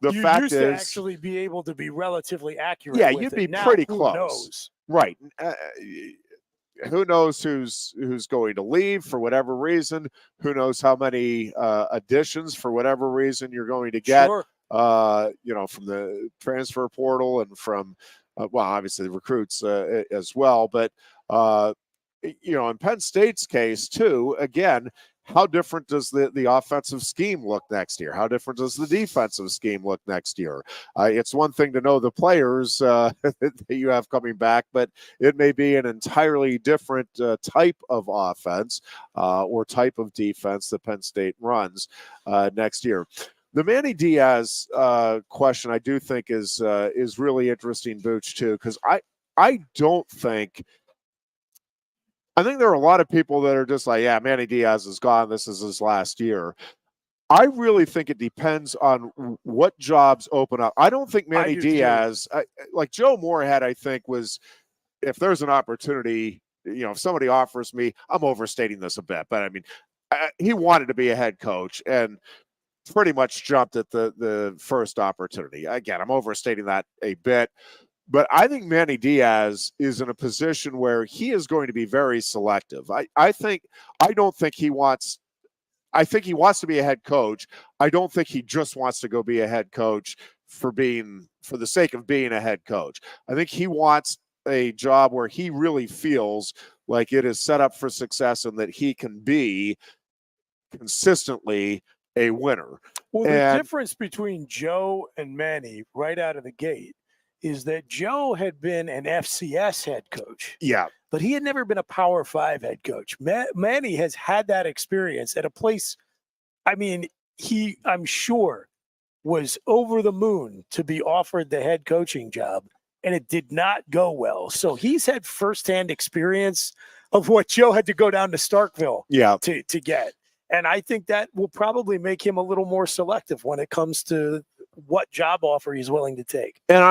the fact is, to actually be able to be relatively accurate. Yeah, you'd be pretty close. Knows? Right. Who knows who's going to leave for whatever reason? Who knows how many additions for whatever reason you're going to get? Sure. From the transfer portal and from, obviously the recruits as well. But, in Penn State's case too, again, how different does the offensive scheme look next year? How different does the defensive scheme look next year? It's one thing to know the players that you have coming back, but it may be an entirely different type of offense or type of defense that Penn State runs next year. The Manny Diaz question, I do think is really interesting, Booch, too, because I think there are a lot of people that are just like, yeah, Manny Diaz is gone. This is his last year. I really think it depends on what jobs open up. I don't think Manny Diaz, like Joe Moorhead, I think was, if there's an opportunity, if somebody offers me, I'm overstating this a bit, but I mean, he wanted to be a head coach and pretty much jumped at the first opportunity. Again, I'm overstating that a bit, but I think Manny Diaz is in a position where he is going to be very selective. I think he wants to be a head coach. I don't think he just wants to go be a head coach for the sake of being a head coach. I think he wants a job where he really feels like it is set up for success and that he can be consistently a winner. Well, the difference between Joe and Manny right out of the gate is that Joe had been an FCS head coach. Yeah. But he had never been a Power 5 head coach. Manny has had that experience at a place, I mean, I'm sure, was over the moon to be offered the head coaching job, and it did not go well. So he's had firsthand experience of what Joe had to go down to Starkville to get. And I think that will probably make him a little more selective when it comes to what job offer he's willing to take. And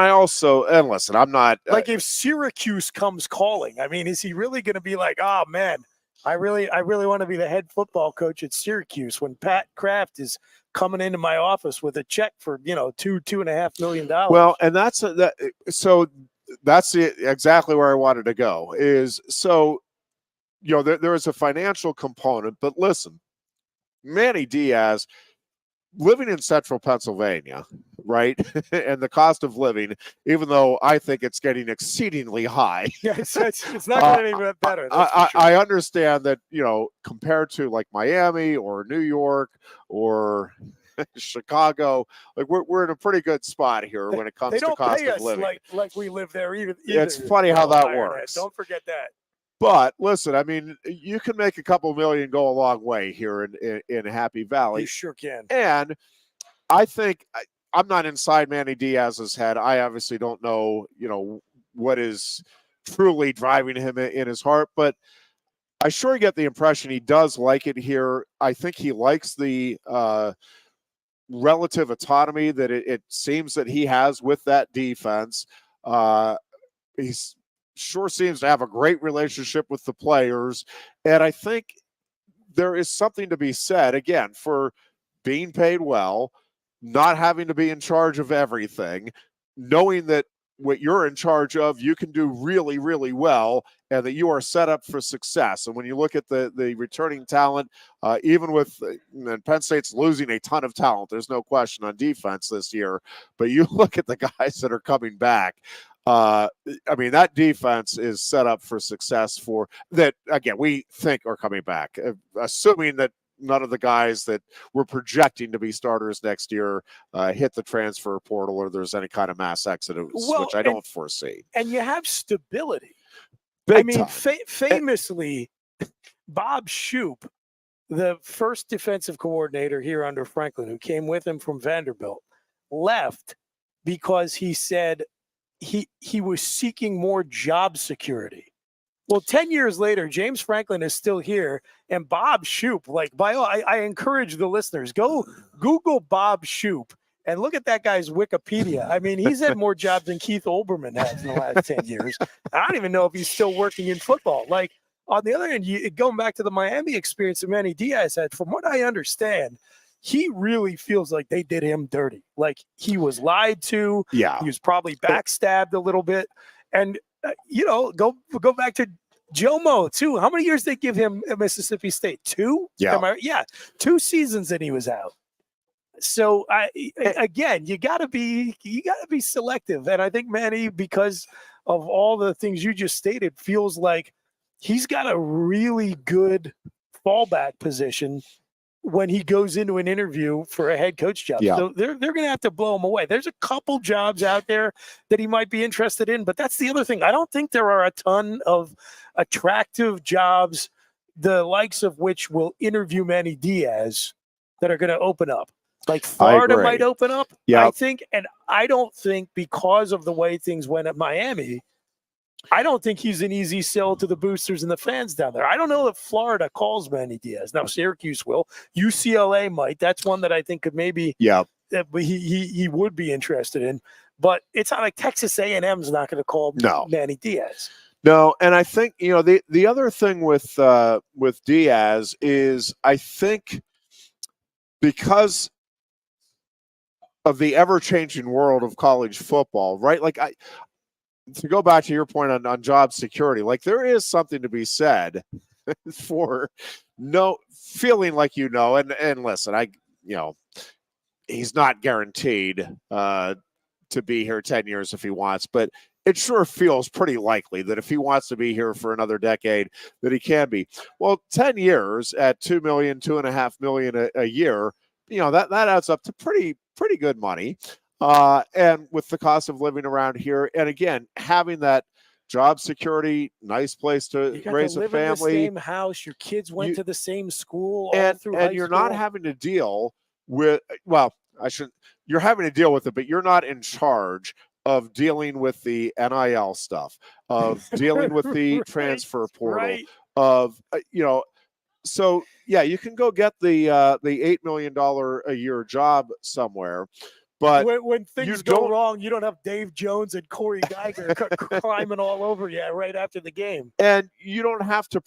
listen, I'm not like if Syracuse comes calling, I mean, is he really going to be like, oh man, I really want to be the head football coach at Syracuse when Pat Kraft is coming into my office with a check for, $2.5 million. Well, and that's exactly where I wanted to go is, there is a financial component, but listen, Manny Diaz, living in central Pennsylvania, right? And the cost of living, even though I think it's getting exceedingly high. Yeah, it's not getting any better. I understand that, compared to like Miami or New York or Chicago, like we're in a pretty good spot here when it comes to cost of living. Like we live there either. It's funny how that Ironhead. works. Don't forget that. But listen, I mean, you can make a couple million go a long way here in Happy Valley. You sure can. And I think I'm not inside Manny Diaz's head. I obviously don't know, what is truly driving him in his heart, but I sure get the impression he does like it here. I think he likes the relative autonomy that it seems that he has with that defense. He's sure seems to have a great relationship with the players. And I think there is something to be said, again, for being paid well, not having to be in charge of everything, knowing that what you're in charge of, you can do really, really well, and that you are set up for success. And when you look at the returning talent, even with and Penn State's losing a ton of talent, there's no question on defense this year, but you look at the guys that are coming back, I mean, that defense is set up for success for that. Again, we think are coming back, assuming that none of the guys that we're projecting to be starters next year hit the transfer portal or there's any kind of mass exodus, which I don't foresee. And you have stability. Big time. Famously, Bob Shoop, the first defensive coordinator here under Franklin, who came with him from Vanderbilt, left because he said he was seeking more job security. Well, 10 years later, James Franklin is still here, and Bob Shoop, I encourage the listeners, go Google Bob Shoop and look at that guy's Wikipedia. I mean, he's had more jobs than Keith Olbermann has in the last 10 years. I don't even know if he's still working in football. Like, on the other hand, going back to the Miami experience that Manny Diaz had, from what I understand, he really feels like they did him dirty. Like, he was lied to. Yeah. He was probably backstabbed a little bit. And, go back to Jomo, too. How many years they give him at Mississippi State? 2? Yeah. 2 seasons that he was out. So, again, you got to be selective. And I think Manny, because of all the things you just stated, feels like he's got a really good fallback position when he goes into an interview for a head coach job. Yeah. So they're going to have to blow him away. There's a couple jobs out there that he might be interested in, but that's the other thing. I don't think there are a ton of attractive jobs, the likes of which will interview Manny Diaz, that are going to open up. Like Florida might open up, I think. And I don't think, because of the way things went at Miami, I don't think he's an easy sell to the boosters and the fans down there. I don't know if Florida calls Manny Diaz. Now, Syracuse will. UCLA might. That's one that I think could maybe he would be interested in. But it's not like Texas A&M's not going to call Manny Diaz. No, and I think, the other thing with Diaz is, I think, because of the ever-changing world of college football, right? Like, to go back to your point on job security, like, there is something to be said for feeling like, and listen, he's not guaranteed to be here 10 years if he wants, but it sure feels pretty likely that if he wants to be here for another decade, that he can be. Well, 10 years at $2 million, $2.5 million a year, that adds up to pretty good money. And with the cost of living around here, and again, having that job security, nice place to raise a family, in the same house, your kids went to the same school, and you're not having to deal with, you're having to deal with it, but you're not in charge of dealing with the NIL stuff, of dealing with the transfer portal, of so yeah, you can go get the $8 million a year job somewhere. But when things go wrong, you don't have Dave Jones and Corey Geiger climbing all over you right after the game. And you don't have to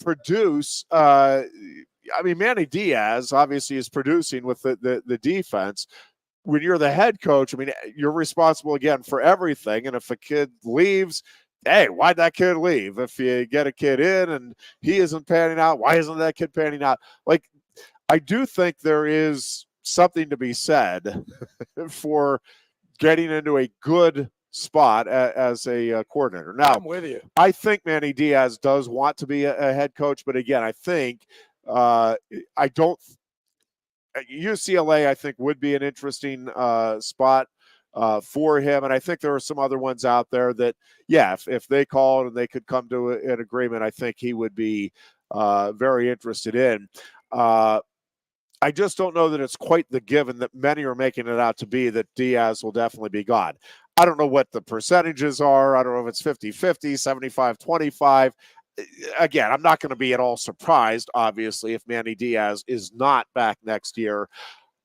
produce. Manny Diaz obviously is producing with the defense. When you're the head coach, you're responsible again for everything. And if a kid leaves, hey, why'd that kid leave? If you get a kid in and he isn't panning out, why isn't that kid panning out? Like, I do think there is something to be said for getting into a good spot as a coordinator. Now, I'm with you. I think Manny Diaz does want to be a head coach, but again, I think UCLA, I think, would be an interesting spot for him. And I think there are some other ones out there that, yeah, if they called and they could come to an agreement, I think he would be very interested in. I just don't know that it's quite the given that many are making it out to be that Diaz will definitely be gone. I don't know what the percentages are. I don't know if it's 50-50, 75-25. Again, I'm not going to be at all surprised, obviously, if Manny Diaz is not back next year.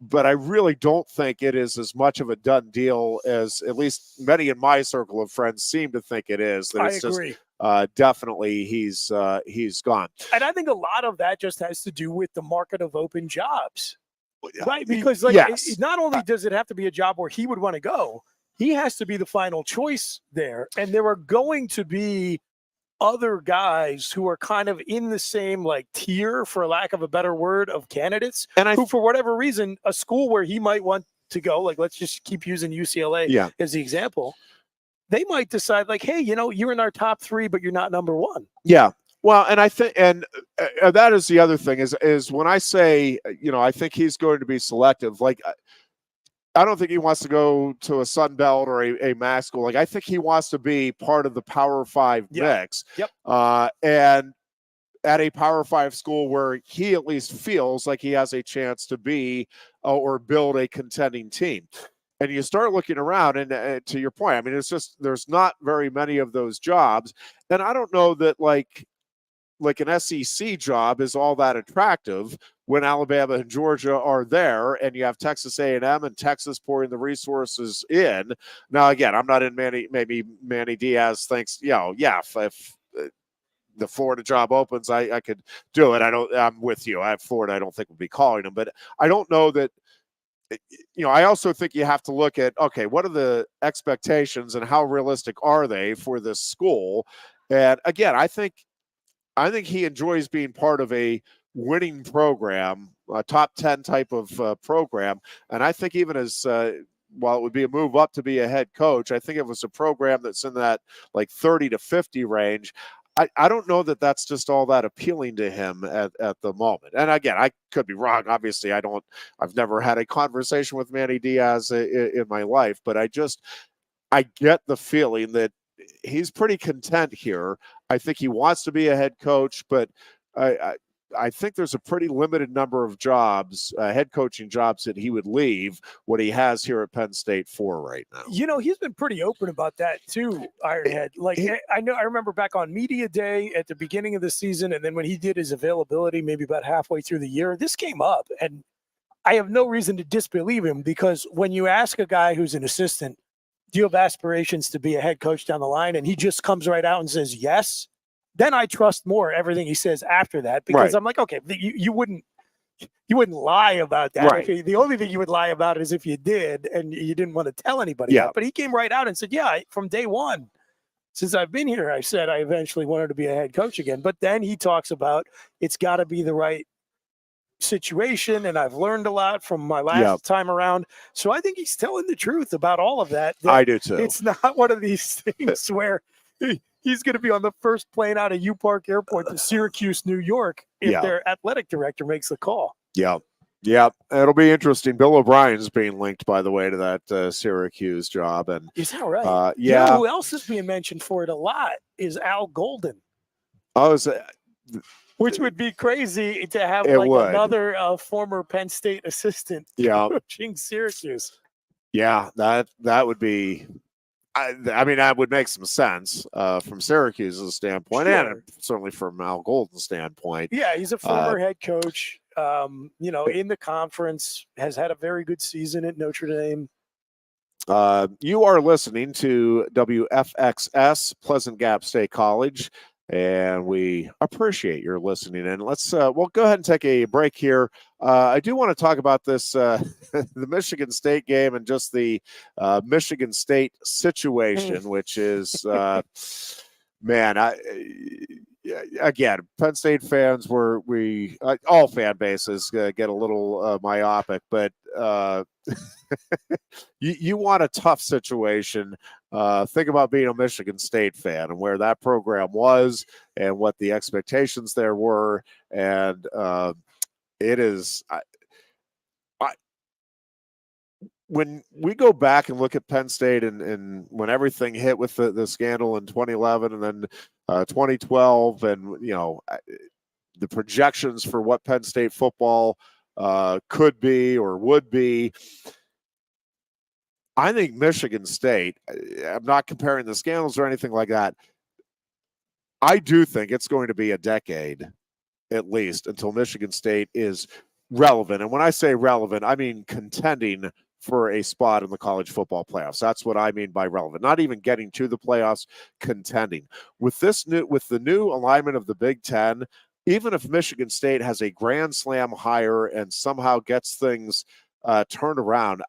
But I really don't think it is as much of a done deal as at least many in my circle of friends seem to think it is. That it's agree. Just definitely he's gone. And I think a lot of that just has to do with the market of open jobs, right? Because yes. not only does it have to be a job where he would want to go, he has to be the final choice there. And there are going to be other guys who are kind of in the same like tier, for lack of a better word, of candidates, and who, for whatever reason, a school where he might want to go, like let's just keep using UCLA as the example, they might decide like, hey, you're in our top 3, but you're not number 1. Yeah. Well, and I think, and that is the other thing is when I say, I think he's going to be selective. Like, I don't think he wants to go to a Sun Belt or a MAC school. Like, I think he wants to be part of the Power 5 mix. Yep. And at a Power 5 school where he at least feels like he has a chance to be or build a contending team. And you start looking around, and to your point, I mean, it's just there's not very many of those jobs. And I don't know that like an SEC job is all that attractive when Alabama and Georgia are there, and you have Texas A&M and Texas pouring the resources in. Now, again, I'm not in maybe Manny Diaz thinks, if the Florida job opens, I could do it. I'm with you. Florida, I don't think would be calling him, but I don't know that. I also think you have to look at, okay, what are the expectations and how realistic are they for this school? And again, I think he enjoys being part of a winning program, a top 10 type of program. And I think even as, while it would be a move up to be a head coach, I think it was a program that's in that like 30 to 50 range. I don't know that that's just all that appealing to him at the moment. And again, I could be wrong. Obviously, I've never had a conversation with Manny Diaz in my life, but I get the feeling that he's pretty content here. I think he wants to be a head coach, but I think there's a pretty limited number of jobs, head coaching jobs, that he would leave what he has here at Penn State for right now. He's been pretty open about that too, Ironhead. Like, I remember back on media day at the beginning of the season, and then when he did his availability, maybe about halfway through the year, this came up, and I have no reason to disbelieve him, because when you ask a guy who's an assistant, do you have aspirations to be a head coach down the line, and he just comes right out and says yes, then I trust more everything he says after that, because I'm like, okay, you wouldn't lie about that. Right. Okay, the only thing you would lie about is if you did and you didn't want to tell anybody. That. But he came right out and said, yeah, from day one, since I've been here, I said I eventually wanted to be a head coach again. But then he talks about it's got to be the right situation, and I've learned a lot from my last time around. So I think he's telling the truth about all of that. I do too. It's not one of these things where he's going to be on the first plane out of U Park Airport to Syracuse, New York, if their athletic director makes the call. Yeah. It'll be interesting. Bill O'Brien's being linked, by the way, to that Syracuse job. And is that right? You know who else is being mentioned for it a lot is Al Golden. Oh, which would be crazy to have another former Penn State assistant coaching Syracuse. Yeah, that would be. I mean, that would make some sense from Syracuse's standpoint, and certainly from Al Golden's standpoint. Yeah, he's a former head coach. In the conference, has had a very good season at Notre Dame. You are listening to WFXS, Pleasant Gap State College, and we appreciate your listening. And let's we'll go ahead and take a break here. I do want to talk about this the Michigan State game and just the Michigan State situation, which is again, Penn State fans all fan bases get a little myopic, but you want a tough situation. Think about being a Michigan State fan and where that program was and what the expectations there were. And it is, when we go back and look at Penn State and when everything hit with the scandal in 2011 and then 2012, and the projections for what Penn State football could be or would be, I think Michigan State, I'm not comparing the scandals or anything like that. I do think it's going to be a decade at least until Michigan State is relevant. And when I say relevant, I mean contending for a spot in the college football playoffs. That's what I mean by relevant. Not even getting to the playoffs, contending. With the new alignment of the Big Ten, even if Michigan State has a grand slam hire and somehow gets things turned around,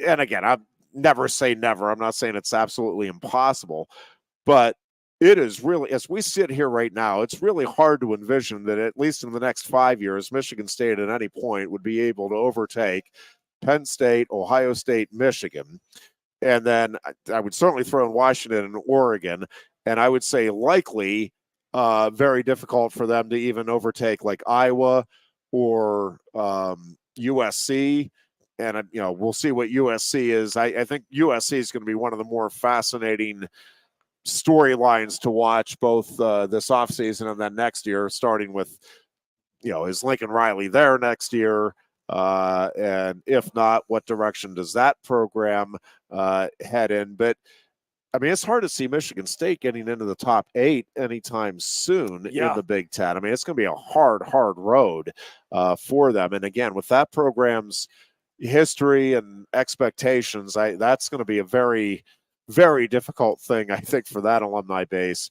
and again, I never say never. I'm not saying it's absolutely impossible, but it is really, as we sit here right now, it's really hard to envision that at least in the next 5 years, Michigan State at any point would be able to overtake Penn State, Ohio State, Michigan. And then I would certainly throw in Washington and Oregon. And I would say likely very difficult for them to even overtake like Iowa or USC. And, we'll see what USC is. I think USC is going to be one of the more fascinating storylines to watch both this offseason and then next year, starting with, is Lincoln Riley there next year? And if not, what direction does that program head in? But I mean, it's hard to see Michigan State getting into the top 8 anytime soon in the Big Ten. I mean, it's going to be a hard road for them. And again, with that program's history and expectations, that's going to be a very, very difficult thing, I think, for that alumni base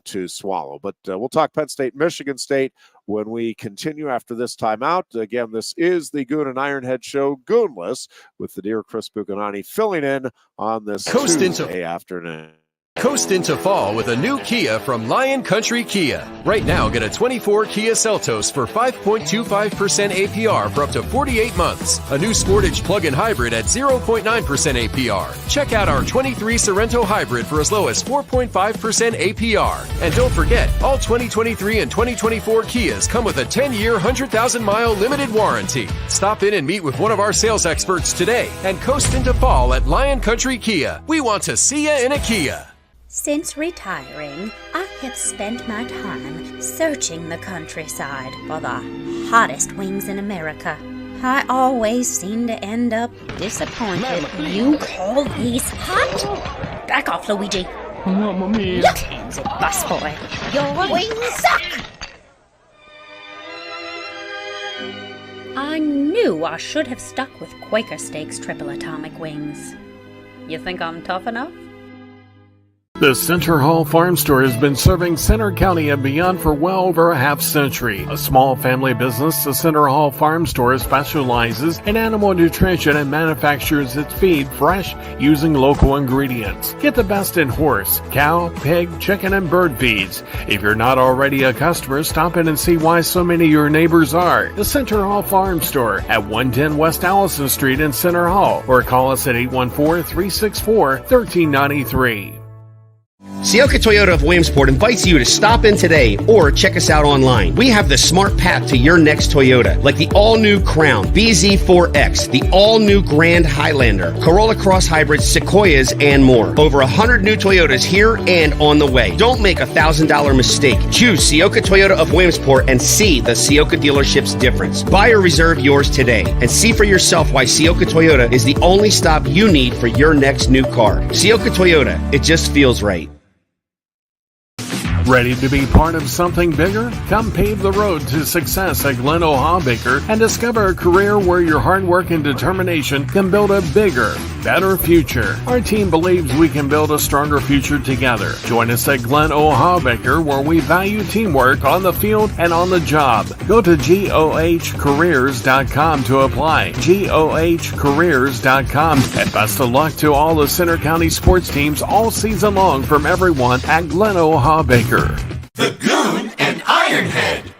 to swallow. But we'll talk Penn State, Michigan State when we continue after this timeout. Again, this is the Goon and Ironhead Show, Goonless, with the dear Chris Bucanani filling in on this Tuesday afternoon. Coast into fall with a new Kia from Lion Country Kia. Right now, get a 24 Kia Seltos for 5.25% APR for up to 48 months. A new Sportage plug-in hybrid at 0.9% APR. Check out our 23 Sorento hybrid for as low as 4.5% APR. And don't forget, all 2023 and 2024 Kias come with a 10-year, 100,000-mile limited warranty. Stop in and meet with one of our sales experts today and coast into fall at Lion Country Kia. We want to see you in a Kia. Since retiring, I have spent my time searching the countryside for the hottest wings in America. I always seem to end up disappointed. You call these hot? Back off, Luigi. Mamma mia. What hands it, busboy? Your wings suck! I knew I should have stuck with Quaker Steak's triple atomic wings. You think I'm tough enough? The Center Hall Farm Store has been serving Center County and beyond for well over a half century. A small family business, the Center Hall Farm Store specializes in animal nutrition and manufactures its feed fresh using local ingredients. Get the best in horse, cow, pig, chicken, and bird feeds. If you're not already a customer, stop in and see why so many of your neighbors are. The Center Hall Farm Store at 110 West Allison Street in Center Hall, or call us at 814-364-1393. Sioka Toyota of Williamsport invites you to stop in today or check us out online. We have the smart path to your next Toyota, like the all-new Crown, BZ4X, the all-new Grand Highlander, Corolla Cross Hybrids, Sequoias, and more. Over 100 new Toyotas here and on the way. Don't make a $1,000 mistake. Choose Sioka Toyota of Williamsport and see the Sioka dealership's difference. Buy or reserve yours today and see for yourself why Sioka Toyota is the only stop you need for your next new car. Sioka Toyota, it just feels right. Ready to be part of something bigger? Come pave the road to success at Glen O'Habaker and discover a career where your hard work and determination can build a bigger, better future. Our team believes we can build a stronger future together. Join us at Glen O'Habaker, where we value teamwork on the field and on the job. Go to GOHcareers.com to apply. GOHcareers.com. And best of luck to all the Center County sports teams all season long from everyone at Glen O'Habaker. The Goon and Ironhead.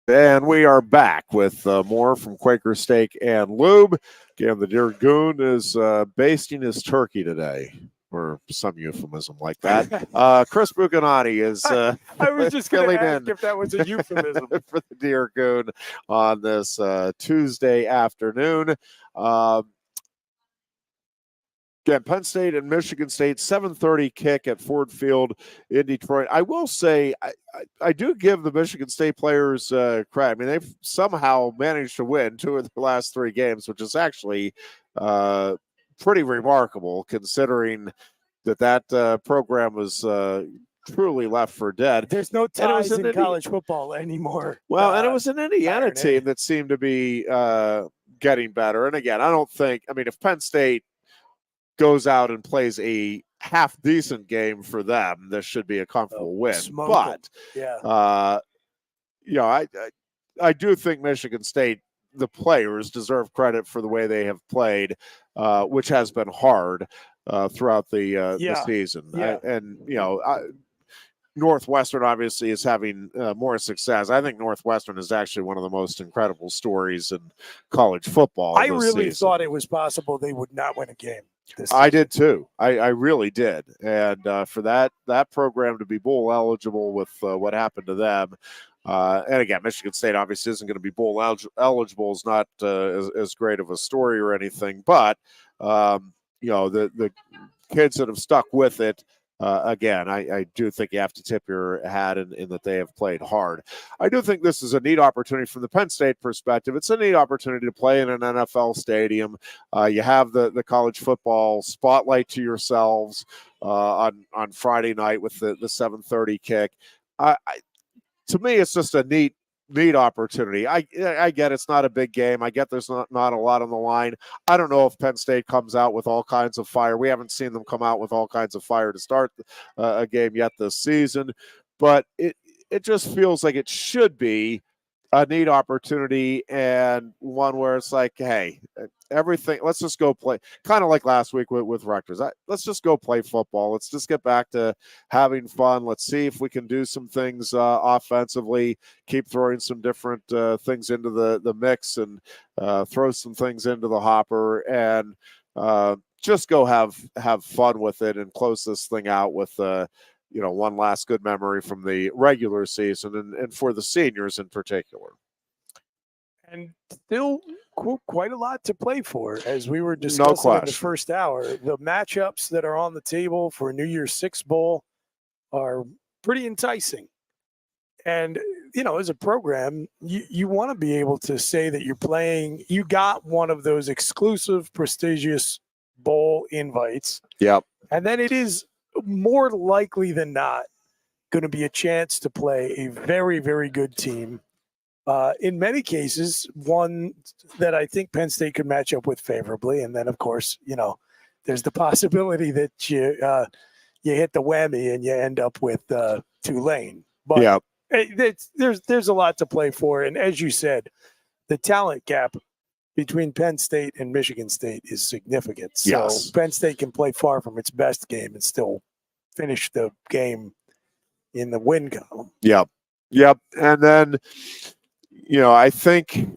And we are back with more from Quaker Steak and Lube. Again, the dear Goon is basting his turkey today. or some euphemism like that. Chris Bucanati is I was just going filling to ask in if that was a euphemism. for the Dear Goon on this Tuesday afternoon. Again, Penn State and Michigan State, 7:30 kick at Ford Field in Detroit. I will say, I do give the Michigan State players credit. I mean, they've somehow managed to win 2 of the last 3 games, which is actually pretty remarkable considering that program was truly left for dead. There's no ties in college football anymore. Well, and it was an Indiana team that seemed to be getting better. And again, I don't think, I mean, if Penn State goes out and plays a half decent game for them, this should be a comfortable win. But yeah, you know, I do think Michigan State, the players, deserve credit for the way they have played, which has been hard throughout the season. Yeah. And you know, Northwestern obviously is having more success. I think Northwestern is actually one of the most incredible stories in college football. I really thought it was possible they would not win a game. I did too. I really did. And for that program to be bowl eligible with what happened to them, and again, Michigan State obviously isn't going to be bowl eligible. Is not as great of a story or anything. But you know, the kids that have stuck with it. Again, I do think you have to tip your hat in that they have played hard. I do think this is a neat opportunity from the Penn State perspective. It's a neat opportunity to play in an NFL stadium. You have the college football spotlight to yourselves on Friday night with the 7:30 kick. To me, it's just a neat opportunity. I get it's not a big game. I get there's not a lot on the line. I don't know if Penn State comes out with all kinds of fire. We haven't seen them come out with all kinds of fire to start a game yet this season, but it just feels like it should be a neat opportunity and one where it's like, hey, everything, let's just go play, kind of like last week with Rutgers. Let's just go play football. Let's just get back to having fun. Let's see if we can do some things offensively, keep throwing some different things into the mix and throw some things into the hopper and just go have fun with it and close this thing out with you know, one last good memory from the regular season and for the seniors in particular. And still quite a lot to play for, as we were discussing in the first hour. The matchups that are on the table for New Year's Six Bowl are pretty enticing. And, you know, as a program, you want to be able to say that you got one of those exclusive, prestigious bowl invites. Yep. And then it is more likely than not going to be a chance to play a very, very good team. In many cases, one that I think Penn State could match up with favorably. And then, of course, you know, there's the possibility that you hit the whammy and you end up with Tulane. But there's a lot to play for. And as you said, the talent gap between Penn State and Michigan State is significant. So Penn State can play far from its best game and still finish the game in the win column. Yep. And then, you know, I think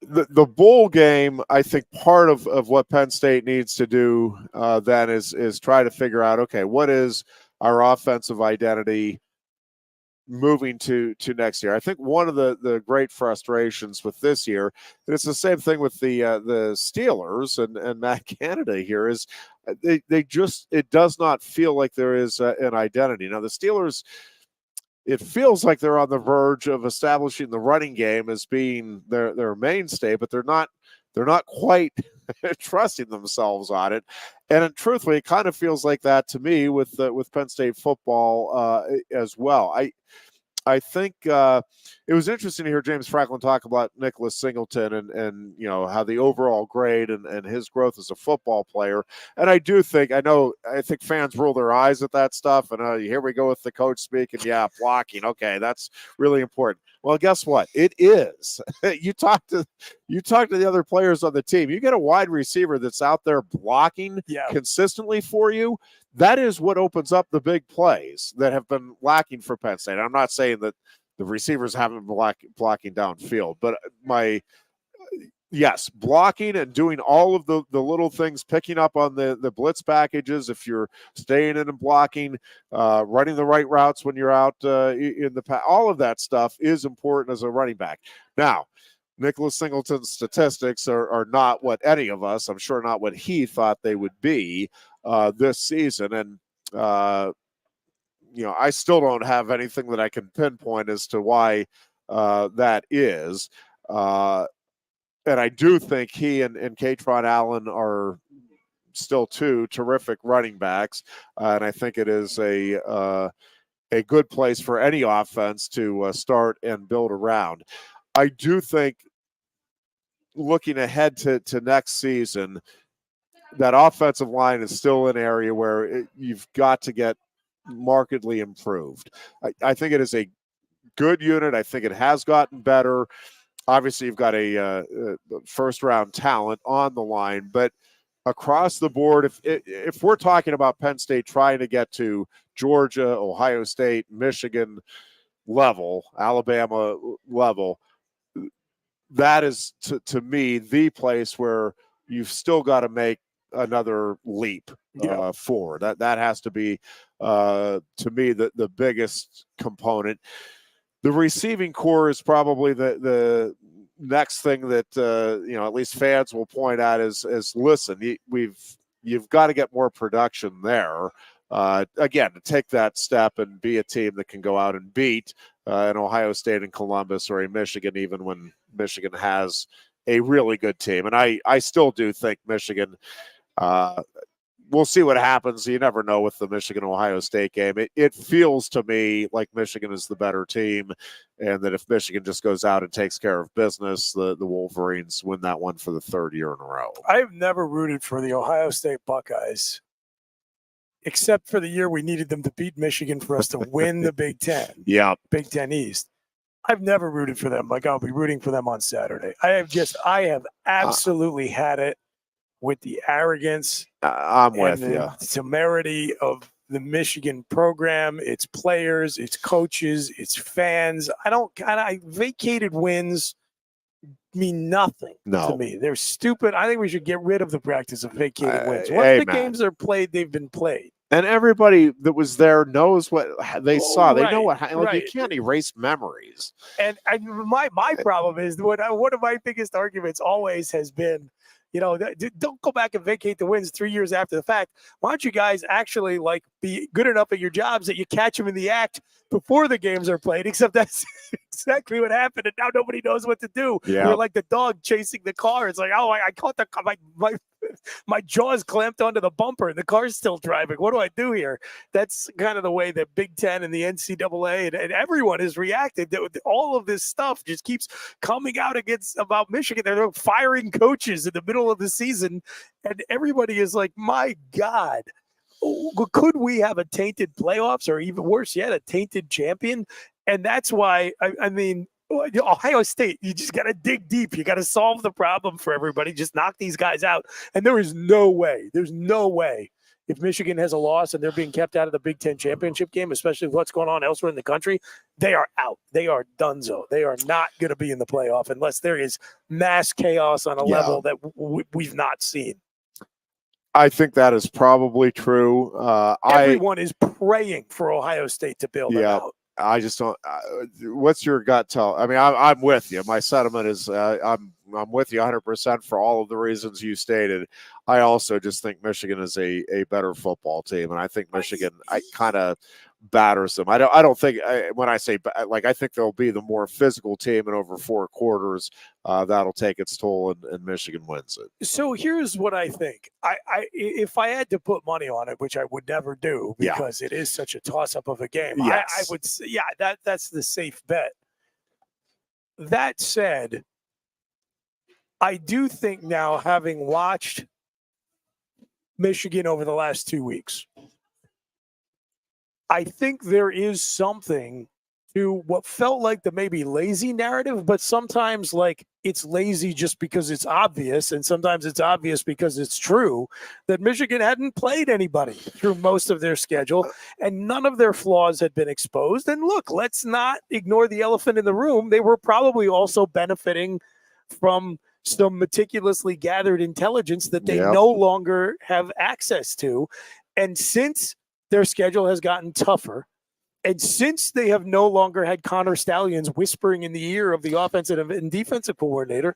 the bowl game, I think part of what Penn State needs to do then is try to figure out, okay, what is our offensive identity moving to next year? I think one of the great frustrations with this year, and it's the same thing with the Steelers and Matt Canada here, is they just, it does not feel like there is an identity. Now the Steelers, it feels like they're on the verge of establishing the running game as being their mainstay, but they're not quite trusting themselves on it. And truthfully, it kind of feels like that to me with Penn State football as well. I think it was interesting to hear James Franklin talk about Nicholas Singleton and you know, how the overall grade and his growth as a football player. And I think fans roll their eyes at that stuff. And here we go with the coach speaking. Yeah, blocking. Okay, that's really important. Well, guess what? It is. You talk to the other players on the team. You get a wide receiver that's out there blocking consistently for you. That is what opens up the big plays that have been lacking for Penn State. I'm not saying that the receivers haven't been blocking downfield, but yes, blocking and doing all of the little things, picking up on the blitz packages if you're staying in and blocking, running the right routes when you're out in the all of that stuff is important as a running back. Now, Nicholas Singleton's statistics are not what any of us, I'm sure not what he thought they would be this season. And, I still don't have anything that I can pinpoint as to why that is. And I do think he and Katron Allen are still two terrific running backs. And I think it is a good place for any offense to start and build around. I do think looking ahead to next season, that offensive line is still an area where you've got to get markedly improved. I think it is a good unit. I think it has gotten better. Obviously, you've got a first-round talent on the line, but across the board, if we're talking about Penn State trying to get to Georgia, Ohio State, Michigan level, Alabama level, that is, to me, the place where you've still got to make another leap forward. That has to be, to me, the biggest component. The receiving core is probably the next thing that at least fans will point out is listen, you've got to get more production there. Again, to take that step and be a team that can go out and beat an Ohio State and Columbus or a Michigan, even when Michigan has a really good team. And I still do think Michigan. We'll see what happens. You never know with the Michigan-Ohio State game. It feels to me like Michigan is the better team, and that if Michigan just goes out and takes care of business, the Wolverines win that one for the third year in a row. I've never rooted for the Ohio State Buckeyes, except for the year we needed them to beat Michigan for us to win the Big Ten. Yeah. Big Ten East. I've never rooted for them like I'll be rooting for them on Saturday. I have absolutely had it with the arrogance I'm with you. The temerity of the Michigan program, its players, its coaches, its fans. I vacated wins mean nothing to me. They're stupid. I think we should get rid of the practice of vacated wins. Once the games are played, they've been played. And everybody that was there knows what they saw. They know what right. You can't erase memories. And my problem is one of my biggest arguments always has been, don't go back and vacate the wins 3 years after the fact. Why don't you guys actually be good enough at your jobs that you catch them in the act before the games are played? Except that's exactly what happened, and now nobody knows what to do. Yeah. We're like the dog chasing the car. It's like, oh, I caught my jaw's clamped onto the bumper, and the car's still driving. What do I do here? That's kind of the way that Big Ten and the NCAA and everyone has reacted. All of this stuff just keeps coming out about Michigan. They're firing coaches in the middle of the season, and everybody is like, my God, could we have a tainted playoffs, or even worse yet, a tainted champion? And that's why, Ohio State, you just got to dig deep. You got to solve the problem for everybody. Just knock these guys out. And there's no way, if Michigan has a loss and they're being kept out of the Big Ten championship game, especially with what's going on elsewhere in the country, they are out. They are donezo. They are not going to be in the playoff unless there is mass chaos on a level that we've not seen. I think that is probably true. Everyone is praying for Ohio State to bail them out. I just don't. What's your gut tell? I mean, I'm with you. My sentiment is I'm with you 100% for all of the reasons you stated. I also just think Michigan is a better football team, and I think Michigan kind of batters them. I don't think when I say I think they'll be the more physical team, and over 4 quarters that'll take its toll, and Michigan wins it. So here's what I think. If I had to put money on it, which I would never do because it is such a toss-up of a game, I would say, that's the safe bet. That said, I do think now, having watched Michigan over the last 2 weeks, I think there is something to what felt like the maybe lazy narrative, but sometimes it's lazy just because it's obvious, and sometimes it's obvious because it's true, that Michigan hadn't played anybody through most of their schedule, and none of their flaws had been exposed. And look, let's not ignore the elephant in the room. They were probably also benefiting from some meticulously gathered intelligence that they Yep. no longer have access to. And since their schedule has gotten tougher, and since they have no longer had Connor Stallions whispering in the ear of the offensive and defensive coordinator,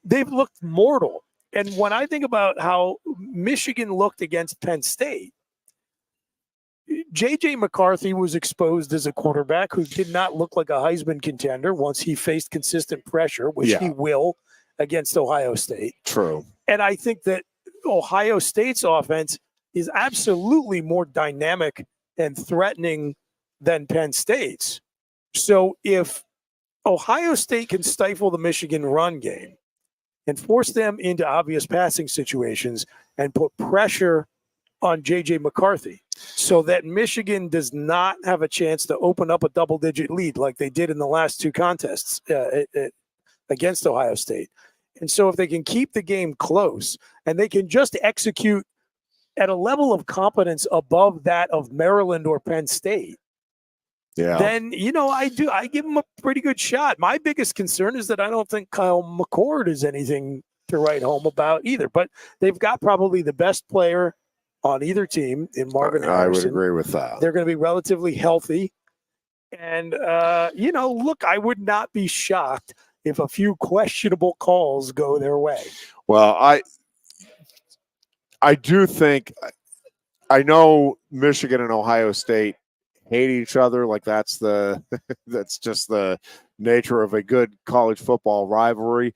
they've looked mortal. And when I think about how Michigan looked against Penn State, J.J. McCarthy was exposed as a quarterback who did not look like a Heisman contender once he faced consistent pressure, which he will against Ohio State. True. And I think that Ohio State's offense is absolutely more dynamic and threatening than Penn State's. So if Ohio State can stifle the Michigan run game and force them into obvious passing situations and put pressure on J.J. McCarthy so that Michigan does not have a chance to open up a double-digit lead like they did in the last two contests against Ohio State. And so if they can keep the game close and they can just execute at a level of competence above that of Maryland or Penn State, then, I give them a pretty good shot. My biggest concern is that I don't think Kyle McCord is anything to write home about either. But they've got probably the best player on either team in Marvin Harrison. I would agree with that. They're going to be relatively healthy. And, look, I would not be shocked if a few questionable calls go their way. Well, I do think, I know Michigan and Ohio State hate each other. Like that's just the nature of a good college football rivalry.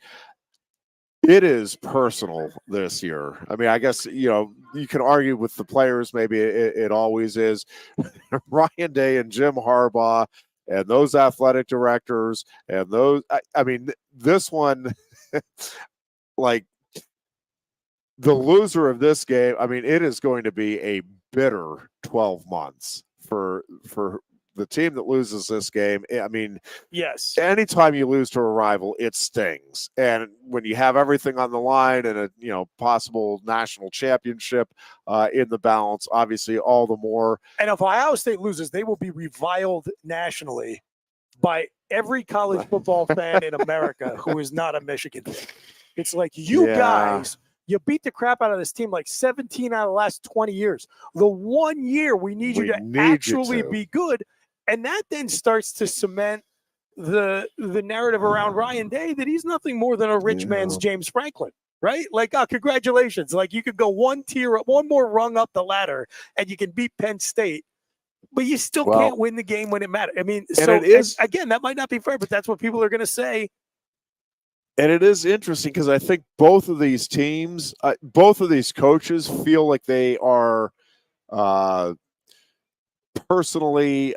It is personal this year. I mean, I guess, you can argue with the players. Maybe it always is. Ryan Day and Jim Harbaugh and those athletic directors and those, I mean, this one, like the loser of this game, I mean, it is going to be a bitter 12 months for the team that loses this game. I mean, yes, anytime you lose to a rival, it stings. And when you have everything on the line and a possible national championship in the balance, obviously all the more. And if Ohio State loses, they will be reviled nationally by every college football fan in America who is not a Michigan fan. It's like, you guys, you beat the crap out of this team like 17 out of the last 20 years. The 1 year we need you to actually be good. And that then starts to cement the narrative around Ryan Day that he's nothing more than a rich man's James Franklin, right? Like, congratulations. Like, you could go one more rung up the ladder and you can beat Penn State, but you still can't win the game when it matters. I mean, again, that might not be fair, but that's what people are going to say. And it is interesting because I think both of these teams, both of these coaches feel like they are personally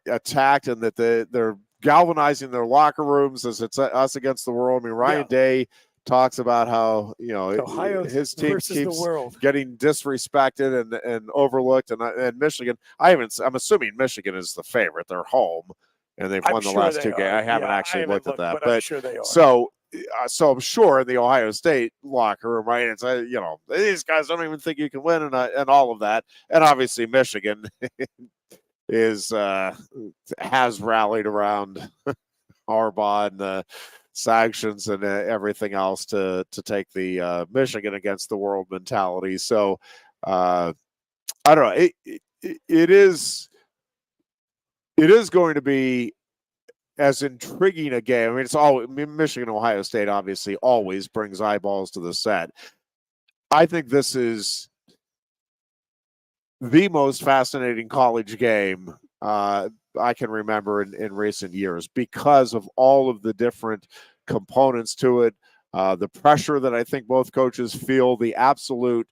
attacked and that they're galvanizing their locker rooms as it's us against the world. I mean, Ryan Day talks about how, his team keeps getting disrespected and overlooked. And Michigan, I'm assuming Michigan is the favorite. They're home and they've won the last two games. I haven't actually looked at that, but I'm sure they are. So I'm sure in the Ohio State locker room, right? It's these guys don't even think you can win, and all of that. And obviously Michigan has rallied around Harbaugh and the sanctions and everything else to take the Michigan against the world mentality. So I don't know. It is going to be as intriguing a game. I mean, it's all Michigan, Ohio State obviously always brings eyeballs to the set. I think this is the most fascinating college game I can remember in recent years because of all of the different components to it, the pressure that I think both coaches feel, the absolute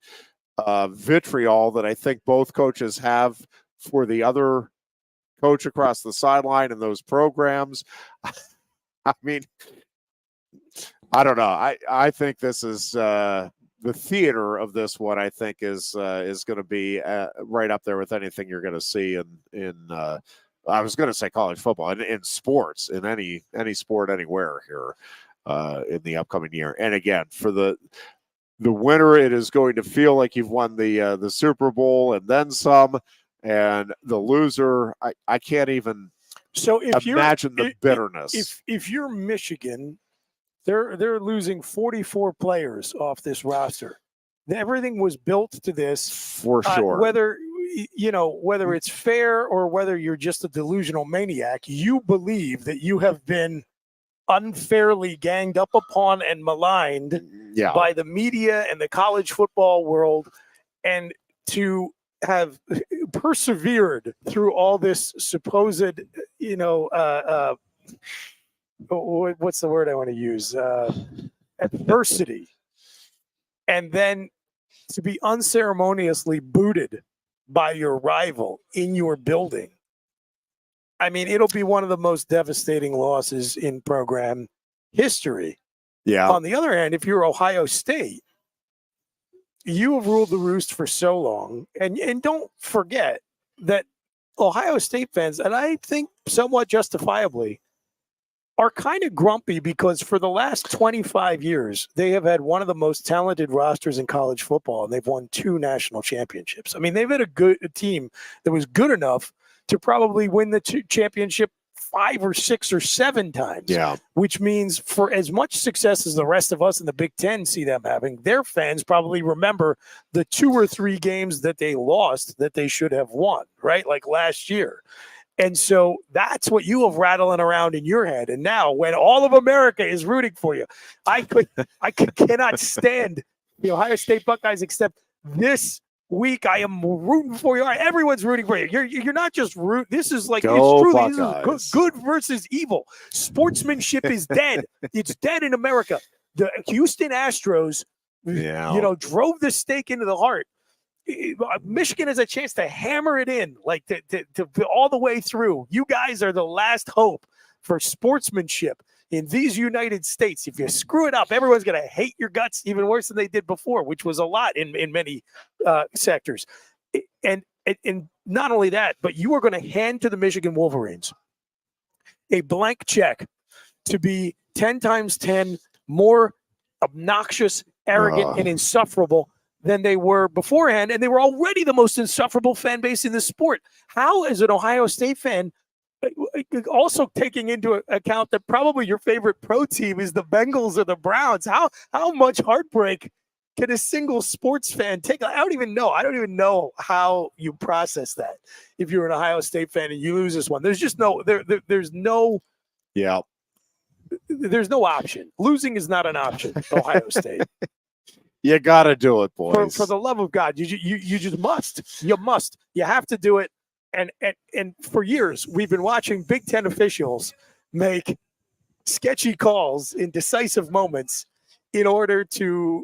vitriol that I think both coaches have for the other coach across the sideline in those programs. I mean, I don't know. I think this is the theater of this one. I think is going to be right up there with anything you're going to see in I was going to say college football in sports, in any sport anywhere here in the upcoming year. And again, for the winner, it is going to feel like you've won the Super Bowl and then some. And the loser, I can't even imagine the bitterness. If you're Michigan, They're losing 44 players off this roster. Everything was built to this. For sure. Whether it's fair or whether you're just a delusional maniac, you believe that you have been unfairly ganged up upon and maligned by the media and the college football world, and to have persevered through all this supposed, what's the word I want to use? Adversity. And then to be unceremoniously booted by your rival in your building. I mean, it'll be one of the most devastating losses in program history. Yeah. On the other hand, if you're Ohio State, you have ruled the roost for so long. And don't forget that Ohio State fans, and I think somewhat justifiably, are kind of grumpy because for the last 25 years, they have had one of the most talented rosters in college football, and they've won 2 national championships. I mean, they've had a team that was good enough to probably win the championship 5 or 6 or 7 times. Yeah. Which means for as much success as the rest of us in the Big Ten see them having, their fans probably remember the 2 or 3 games that they lost that they should have won, right? Like last year. And so that's what you have rattling around in your head. And now when all of America is rooting for you, I cannot stand the Ohio State Buckeyes, except this week I am rooting for you. Everyone's rooting for you. You're not just root. This is like, Go it's truly Buckeyes. good versus evil. Sportsmanship is dead. It's dead in America. The Houston Astros, drove the stake into the heart. Michigan has a chance to hammer it in, like to all the way through. You guys are the last hope for sportsmanship in these United States. If you screw it up, everyone's going to hate your guts even worse than they did before, which was a lot in many sectors. And not only that, but you are going to hand to the Michigan Wolverines a blank check to be 10 times 10 more obnoxious, arrogant, and insufferable than they were beforehand, and they were already the most insufferable fan base in the sport. How, as an Ohio State fan, also taking into account that probably your favorite pro team is the Bengals or the Browns, how much heartbreak can a single sports fan take? I don't even know how you process that if you're an Ohio State fan and you lose this one. There's just there's no option. Losing is not an option, Ohio State. You got to do it, boys. For the love of God, you just must. You must. You have to do it. And for years, we've been watching Big Ten officials make sketchy calls in decisive moments in order to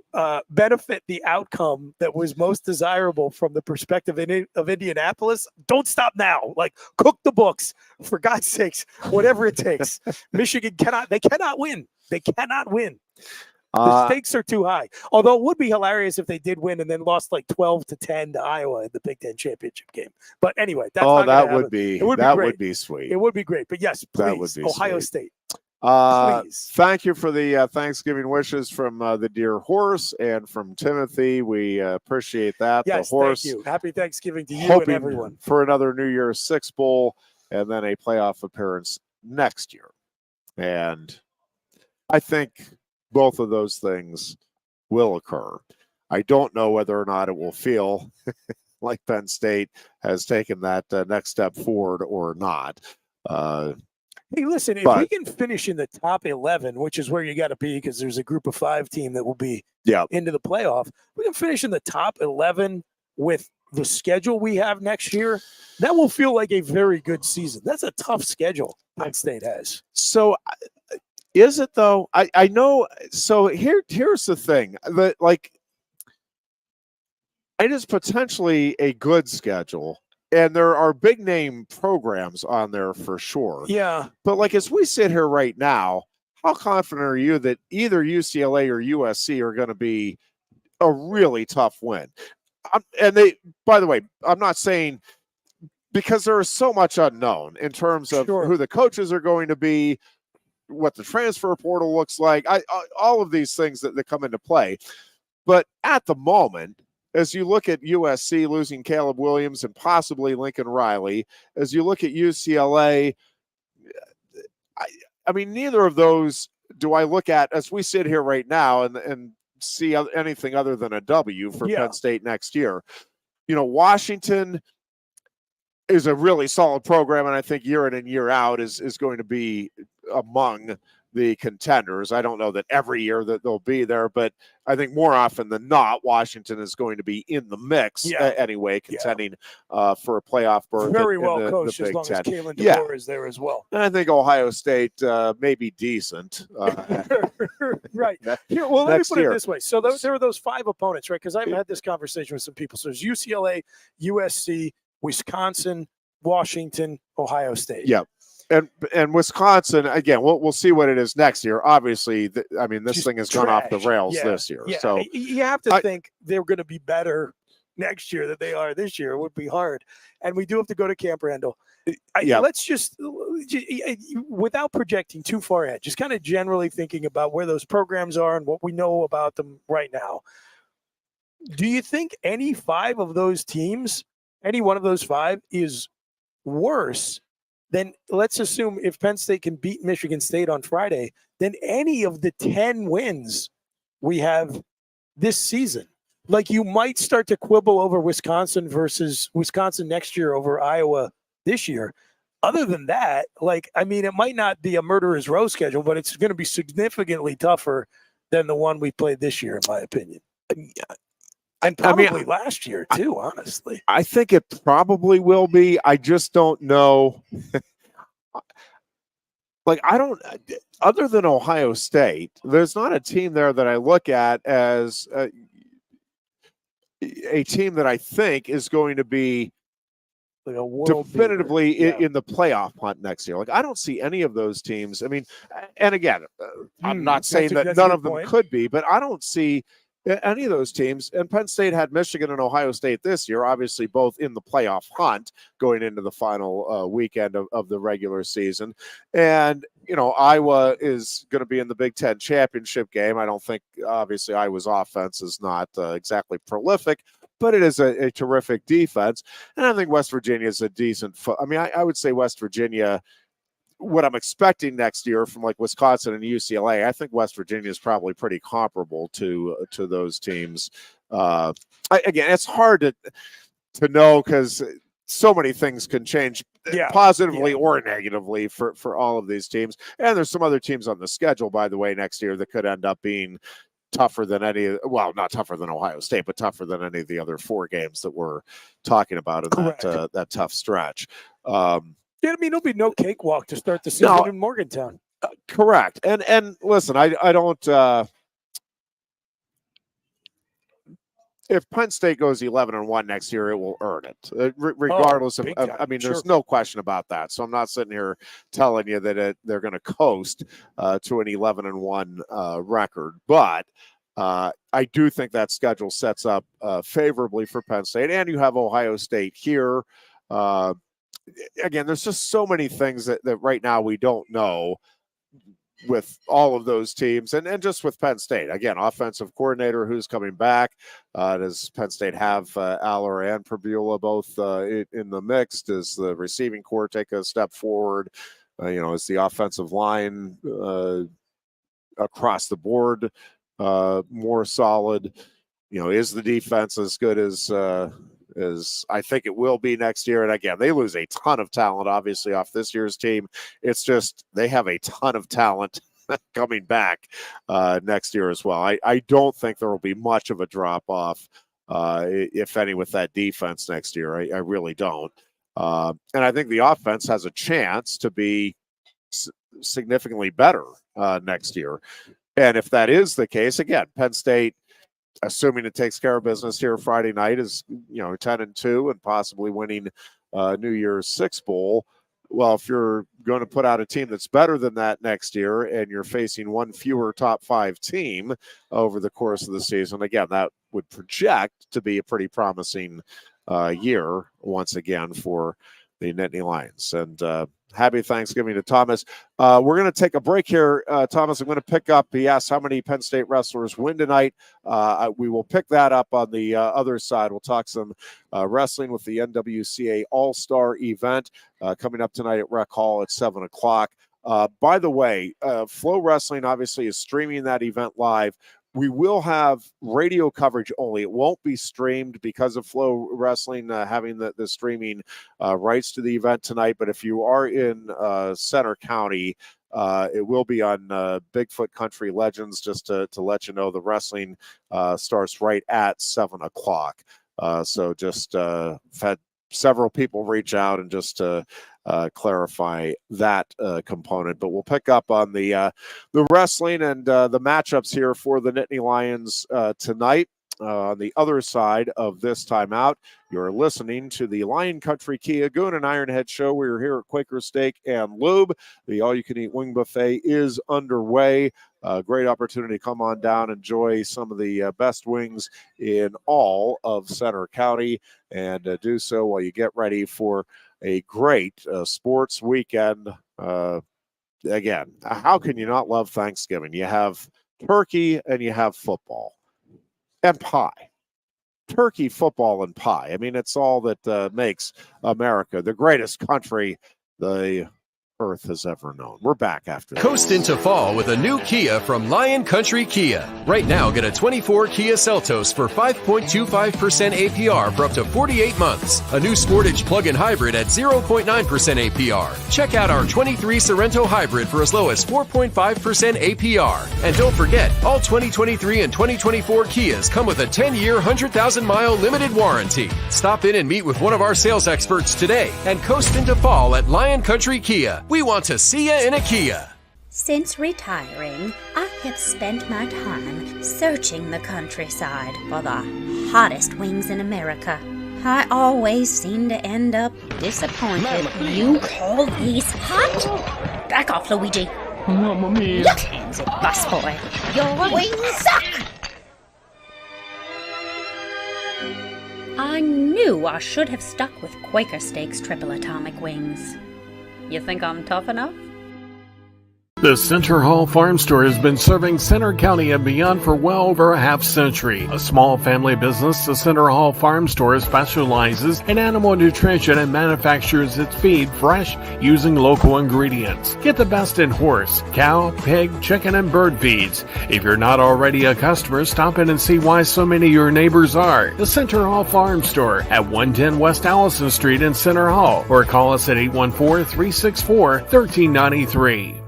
benefit the outcome that was most desirable from the perspective of Indianapolis. Don't stop now. Like, cook the books, for God's sakes, whatever it takes. Michigan cannot win. They cannot win. The stakes are too high. Although it would be hilarious if they did win and then lost like 12-10 to Iowa in the Big Ten championship game. But anyway, that would be sweet. It would be great. But yes, please, that would be Ohio sweet. State. Please. Thank you for the Thanksgiving wishes from the dear horse and from Timothy. We appreciate that. Yes, the horse. Thank you. Happy Thanksgiving to you Hoping and everyone for another New Year's Six Bowl and then a playoff appearance next year. And I think both of those things will occur. I don't know whether or not it will feel like Penn State has taken that next step forward or not. Hey, listen, if we can finish in the top 11, which is where you got to be because there's a group of 5 team that will be into the playoff, we can finish in the top 11 with the schedule we have next year. That will feel like a very good season. That's a tough schedule Penn State has. So is it though? I know. So here's the thing that it is potentially a good schedule, and there are big name programs on there for sure. Yeah. But as we sit here right now, how confident are you that either UCLA or USC are going to be a really tough win? By the way, I'm not saying, because there is so much unknown in terms of who the coaches are going to be, what the transfer portal looks like, all of these things that come into play. But at the moment, as you look at USC losing Caleb Williams and possibly Lincoln Riley, as you look at UCLA, I mean, neither of those do I look at as we sit here right now and see anything other than a W for Penn State next year? Washington is a really solid program, and I think year in and year out is going to be among the contenders. I don't know that every year that they'll be there, but I think more often than not, Washington is going to be in the mix anyway, contending for a playoff berth. Very well the coached Big as long Ten. as Kalen DeBoer is there as well. And I think Ohio State may be decent. Right. Here, well, let me put it year. this way. So there were those 5 opponents, right? Because I've had this conversation with some people. So there's UCLA, USC, Wisconsin, Washington, Ohio State. Yeah. And Wisconsin, again, we'll see what it is next year. Obviously, this thing has gone off the rails this year. Yeah. So you have to think they're going to be better next year than they are this year. It would be hard. And we do have to go to Camp Randall. Let's just, without projecting too far ahead, just kind of generally thinking about where those programs are and what we know about them right now. Do you think any 5 of those teams, any one of those 5 is worse than, let's assume, if Penn State can beat Michigan State on Friday, than any of the 10 wins we have this season? Like, you might start to quibble over Wisconsin versus Wisconsin next year over Iowa this year. Other than that, it might not be a murderer's row schedule, but it's going to be significantly tougher than the one we played this year, in my opinion. And probably last year, too, honestly. I think it probably will be. I just don't know. Other than Ohio State, there's not a team there that I look at as a team that I think is going to be definitively in the playoff hunt next year. I don't see any of those teams. I mean, and again, I'm not saying that none of them could be, but I don't see any of those teams. And Penn State had Michigan and Ohio State this year, obviously both in the playoff hunt going into the final weekend of the regular season. And, Iowa is going to be in the Big Ten championship game. I don't think, obviously, Iowa's offense is not exactly prolific, but it is a terrific defense. And I think West Virginia is a decent I would say West Virginia, what I'm expecting next year from Wisconsin and UCLA, I think West Virginia is probably pretty comparable to those teams. Again, it's hard to know because so many things can change positively or negatively for all of these teams. And there's some other teams on the schedule, by the way, next year that could end up being tougher than not tougher than Ohio State, but tougher than any of the other 4 games that we're talking about in that tough stretch. There'll be no cakewalk to start the season in Morgantown. Correct. And listen, I don't. If Penn State goes 11-1 next year, it will earn it, regardless of. There's no question about that. So I'm not sitting here telling you that they're going to coast to an 11-1 record, but I do think that schedule sets up favorably for Penn State, and you have Ohio State here. Again, there's just so many things that right now we don't know with all of those teams and just with Penn State. Again, offensive coordinator who's coming back. Does Penn State have Aller and Prebula both in the mix? Does the receiving core take a step forward? Is the offensive line across the board more solid? Is the defense as good as I think it will be next year? And again, they lose a ton of talent, obviously, off this year's team. It's just they have a ton of talent coming back next year as well. I don't think there will be much of a drop-off, if any, with that defense next year. I really don't. And I think the offense has a chance to be significantly better next year. And if that is the case, again, Penn State, assuming it takes care of business here Friday night, is 10-2 and possibly winning New Year's Six Bowl. Well, if you're going to put out a team that's better than that next year and you're facing one fewer top 5 team over the course of the season, again, that would project to be a pretty promising year once again for the Nittany Lions. And happy Thanksgiving to Thomas. We're going to take a break here. Thomas, I'm going to pick up. He asked how many Penn State wrestlers win tonight. We will pick that up on the other side. We'll talk some wrestling with the NWCA All-Star event coming up tonight at Rec Hall at 7 o'clock. By the way, Flow Wrestling obviously is streaming that event live. We will have radio coverage only. It won't be streamed because of Flow Wrestling having the streaming rights to the event tonight. But if you are in Center County, it will be on Bigfoot Country Legends, just to let you know the wrestling starts right at 7 o'clock. So just had several people reach out and just clarify that component. But we'll pick up on the wrestling and the matchups here for the Nittany Lions tonight. On the other side of this timeout, you're listening to the Lion Country Kia Goon and Ironhead show. We're here at Quaker Steak and Lube. The all-you-can-eat wing buffet is underway. Great opportunity to come on down, enjoy some of the best wings in all of Center County, and do so while you get ready for a great sports weekend. Again, how can you not love Thanksgiving? You have turkey and you have football. And pie. Turkey, football, and pie. I mean, it's all that makes America the greatest country the earth has ever known. We're back after this. Coast into fall with a new Kia from Lion Country Kia. Right now, get a 24 Kia Seltos for 5.25% APR for up to 48 months. A new Sportage plug-in hybrid at 0.9% APR. Check out our 23 Sorento hybrid for as low as 4.5% APR. And don't forget, all 2023 and 2024 Kias come with a 10-year, 100,000-mile limited warranty. Stop in and meet with one of our sales experts today and coast into fall at Lion Country Kia. We want to see you in a Kia. Since retiring, I have spent my time searching the countryside for the hottest wings in America. I always seem to end up disappointed. You call these hot? Back off, Luigi. Mamma mia. Look, hands it, busboy. Your wings suck! I knew I should have stuck with Quaker Steak's triple atomic wings. You think I'm tough enough? The Center Hall Farm Store has been serving Center County and beyond for well over a half century. A small family business, the Center Hall Farm Store specializes in animal nutrition and manufactures its feed fresh using local ingredients. Get the best in horse, cow, pig, chicken, and bird feeds. If you're not already a customer, stop in and see why so many of your neighbors are. The Center Hall Farm Store at 110 West Allison Street in Center Hall, or call us at 814-364-1393.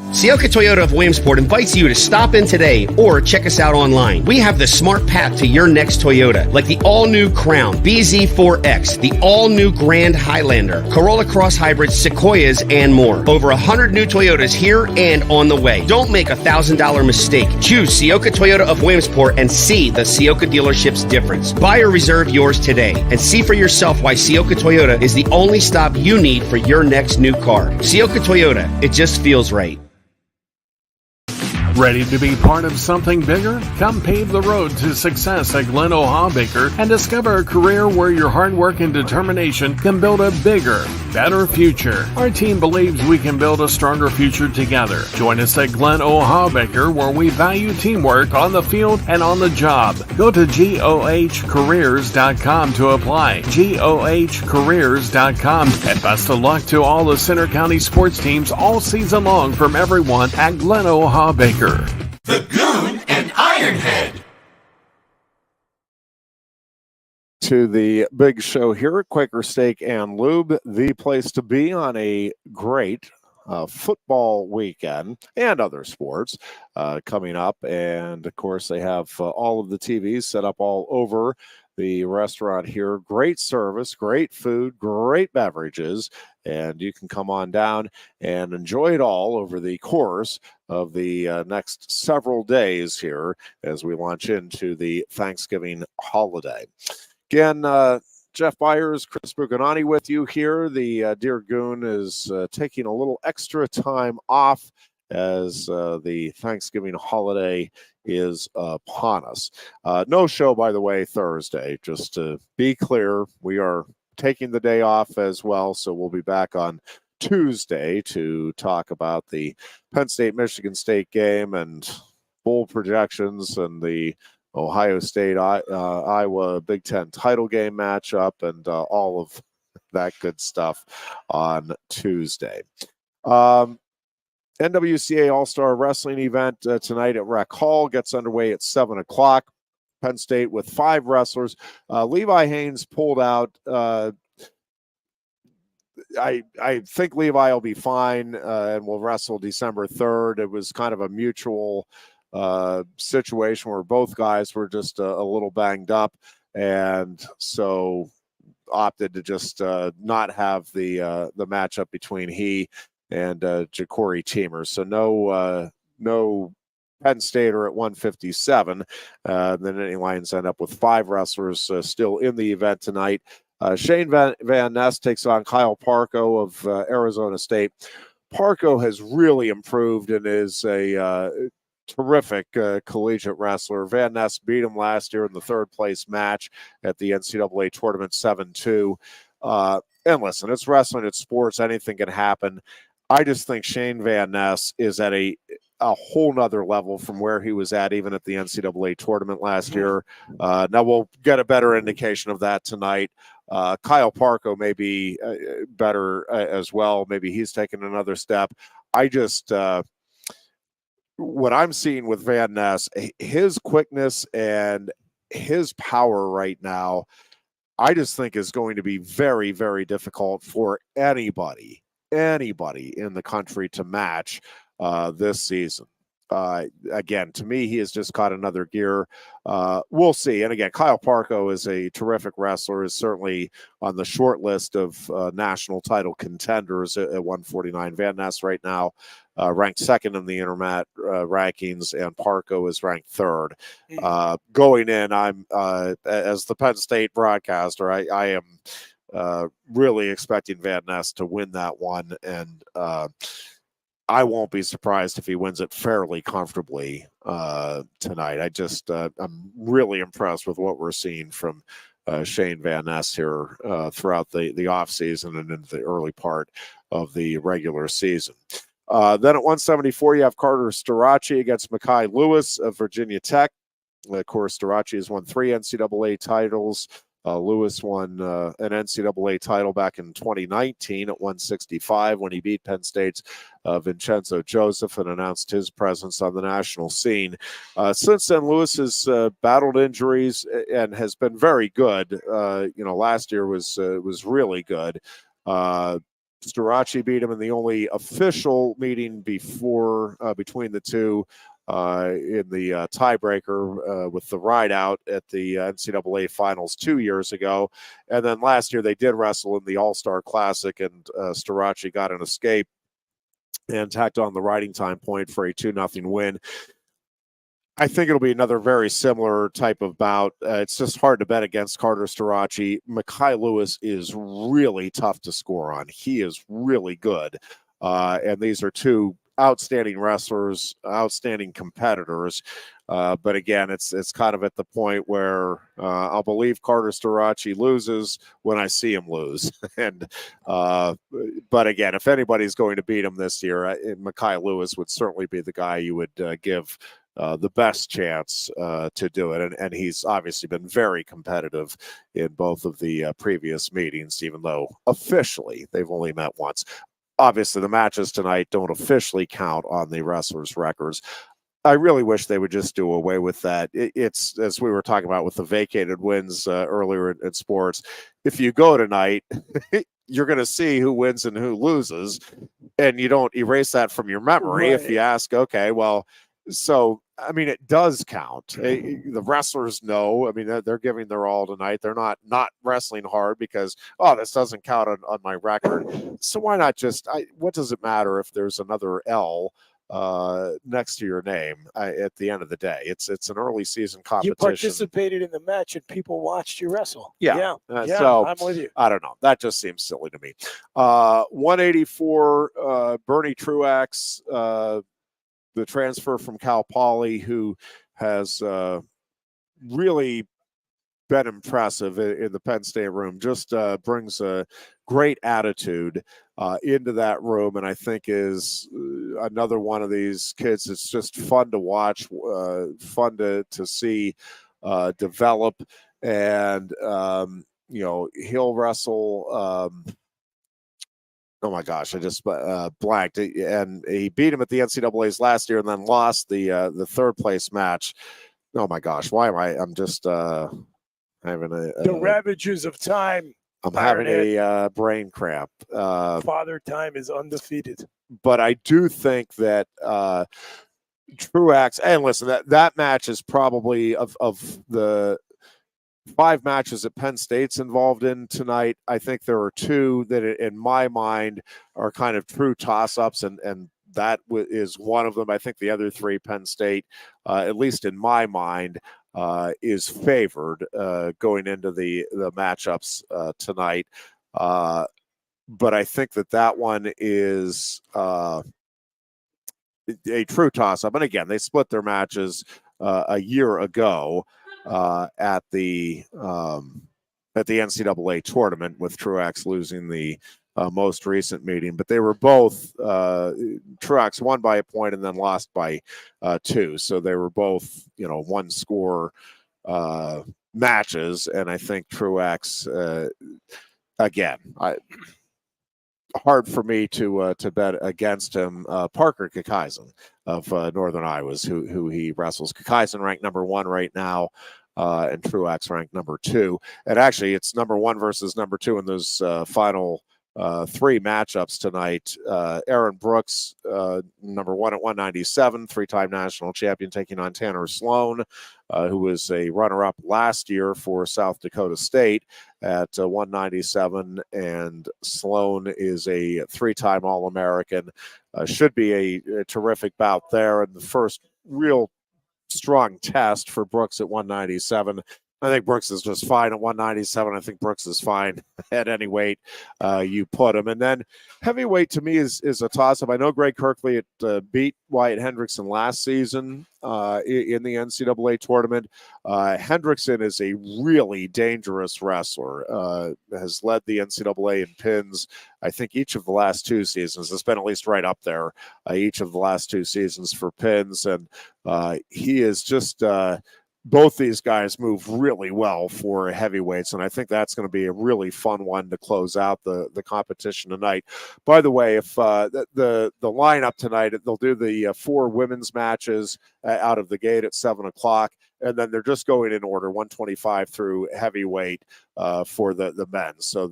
Sioka Toyota of Williamsport invites you to stop in today or check us out online. We have the smart path to your next Toyota, like the all-new Crown, BZ4X, the all-new Grand Highlander, Corolla Cross Hybrids, Sequoias, and more. Over 100 new Toyotas here and on the way. Don't make a $1,000 mistake. Choose Sioka Toyota of Williamsport and see the Sioka dealership's difference. Buy or reserve yours today and see for yourself why Sioka Toyota is the only stop you need for your next new car. Sioka Toyota, it just feels right. Ready to be part of something bigger? Come pave the road to success at Glen Baker and discover a career where your hard work and determination can build a bigger, better future. Our team believes we can build a stronger future together. Join us at Glen Baker, where we value teamwork on the field and on the job. Go to GOHcareers.com to apply. GOHcareers.com. And best of luck to all the Center County sports teams all season long from everyone at Glen Baker. The Goon and Ironhead. To the big show here at Quaker Steak and Lube, the place to be on a great football weekend and other sports coming up. And of course, they have all of the TVs set up all over the restaurant here. Great service, great food, great beverages, and you can come on down and enjoy it all over the course of the next several days here as we launch into the Thanksgiving holiday. Again, Jeff Byers, Chris Buganani with you here. The Dear Goon is taking a little extra time off as the Thanksgiving holiday is upon us. No show, by the way, Thursday. Just to be clear, we are taking the day off as well, so we'll be back on Tuesday to talk about the Penn State Michigan State game and bowl projections and the Ohio State Iowa Big Ten title game matchup and all of that good stuff on Tuesday. NWCA All-Star Wrestling event tonight at Rec Hall gets underway at 7 o'clock. Penn State with 5 wrestlers. Levi Haynes pulled out. I think Levi will be fine and will wrestle December 3rd. It was kind of a mutual situation where both guys were just a little banged up, and so opted to just not have the matchup between he and Ja'Cory Teemer. So no Penn Stater at 157. The Nittany Lions end up with 5 wrestlers still in the event tonight. Shane Van Ness takes on Kyle Parco of Arizona State. Parco has really improved and is a terrific collegiate wrestler. Van Ness beat him last year in the 3rd place match at the NCAA tournament 7-2. And listen, it's wrestling, it's sports, anything can happen. I just think Shane Van Ness is at a whole nother level from where he was at even at the NCAA tournament last year. Now we'll get a better indication of that tonight. Kyle Parco may be better as well. Maybe he's taken another step. I just what I'm seeing with Van Ness, his quickness and his power right now, I just think is going to be very, very difficult for anybody in the country to match this season. Again, to me, he has just caught another gear. We'll see. And again, Kyle Parco is a terrific wrestler, is certainly on the short list of national title contenders at 149. Van Ness right now ranked 2nd in the Intermat rankings, and Parco is ranked 3rd. Going in, I'm as the Penn State broadcaster, I am really expecting Van Ness to win that one, and I won't be surprised if he wins it fairly comfortably tonight. I'm really impressed with what we're seeing from Shane Van Ness here throughout the offseason and into the early part of the regular season. Then at 174, you have Carter Starachi against Mekhi Lewis of Virginia Tech. Of course, Starachi has won 3 NCAA titles. Lewis won an NCAA title back in 2019 at 165 when he beat Penn State's Vincenzo Joseph and announced his presence on the national scene. Since then, Lewis has battled injuries and has been very good. Last year was really good. Starachi beat him in the only official meeting between the two in the tiebreaker with the ride out at the NCAA finals 2 years ago. And then last year they did wrestle in the All-Star Classic, and Starachi got an escape and tacked on the riding time point for a 2-0 win. I think it'll be another very similar type of bout. It's just hard to bet against Carter Starachi. Mekhi Lewis is really tough to score on. He is really good. And these are 2 outstanding wrestlers, outstanding competitors. But again, it's kind of at the point where I'll believe Carter Starachi loses when I see him lose. And but again, if anybody's going to beat him this year, Mekhi Lewis would certainly be the guy you would give the best chance to do it. And he's obviously been very competitive in both of the previous meetings, even though officially they've only met once. Obviously, the matches tonight don't officially count on the wrestlers' records. I really wish they would just do away with that. It's, as we were talking about with the vacated wins earlier in sports, if you go tonight, you're going to see who wins and who loses, and you don't erase that from your memory. Right. If you ask, okay, well, so, I mean, it does count. The wrestlers know. I mean, they're giving their all tonight. They're not wrestling hard because, this doesn't count on my record. So why not just, what does it matter if there's another L next to your name at the end of the day? It's an early season competition. You participated in the match and people watched you wrestle. Yeah. So I'm with you. I don't know. That just seems silly to me. 184, Bernie Truax, the transfer from Cal Poly, who has really been impressive in the Penn State room, just brings a great attitude into that room, and I think is another one of these kids that's just fun to watch, fun to see develop, and he'll wrestle oh my gosh, I just blanked. And he beat him at the NCAA's last year and then lost the third place match. Oh my gosh, why am I'm just having the ravages of time. I'm having a brain cramp. Father Time is undefeated. But I do think that Truax, and listen, that match is probably of the 5 matches that Penn State's involved in tonight. I think there are 2 that, in my mind, are kind of true toss-ups, and that is one of them. I think the other 3, Penn State, at least in my mind, is favored going into the matchups tonight. But I think that one is a true toss-up. And again, they split their matches a year ago at the NCAA tournament, with Truax losing the most recent meeting. But they were both Truax won by a point and then lost by 2, so they were both 1-score matches. And I think Truax again, hard for me to bet against him. Parker Kakaisen of Northern Iowa, who he wrestles. Kakaisen ranked number 1 right now, and Truax ranked number 2. And actually, it's number 1 versus number 2 in those final 3 matchups tonight. Aaron Brooks, number 1 at 197, 3-time national champion, taking on Tanner Sloan, who was a runner-up last year for South Dakota State at 197. And Sloan is a 3-time All-American. Should be a terrific bout there, and the first real strong test for Brooks at 197. I think Brooks is just fine at 197. I think Brooks is fine at any weight you put him. And then heavyweight to me is a toss-up. I know Greg Kirkley beat Wyatt Hendrickson last season in the NCAA tournament. Hendrickson is a really dangerous wrestler, has led the NCAA in pins, I think, each of the last 2 seasons. It's been at least right up there each of the last 2 seasons for pins. And he is just both these guys move really well for heavyweights, and I think that's going to be a really fun one to close out the competition tonight. By the way, if the lineup tonight, they'll do the 4 women's matches out of the gate at 7 o'clock, and then they're just going in order 125 through heavyweight for the men. So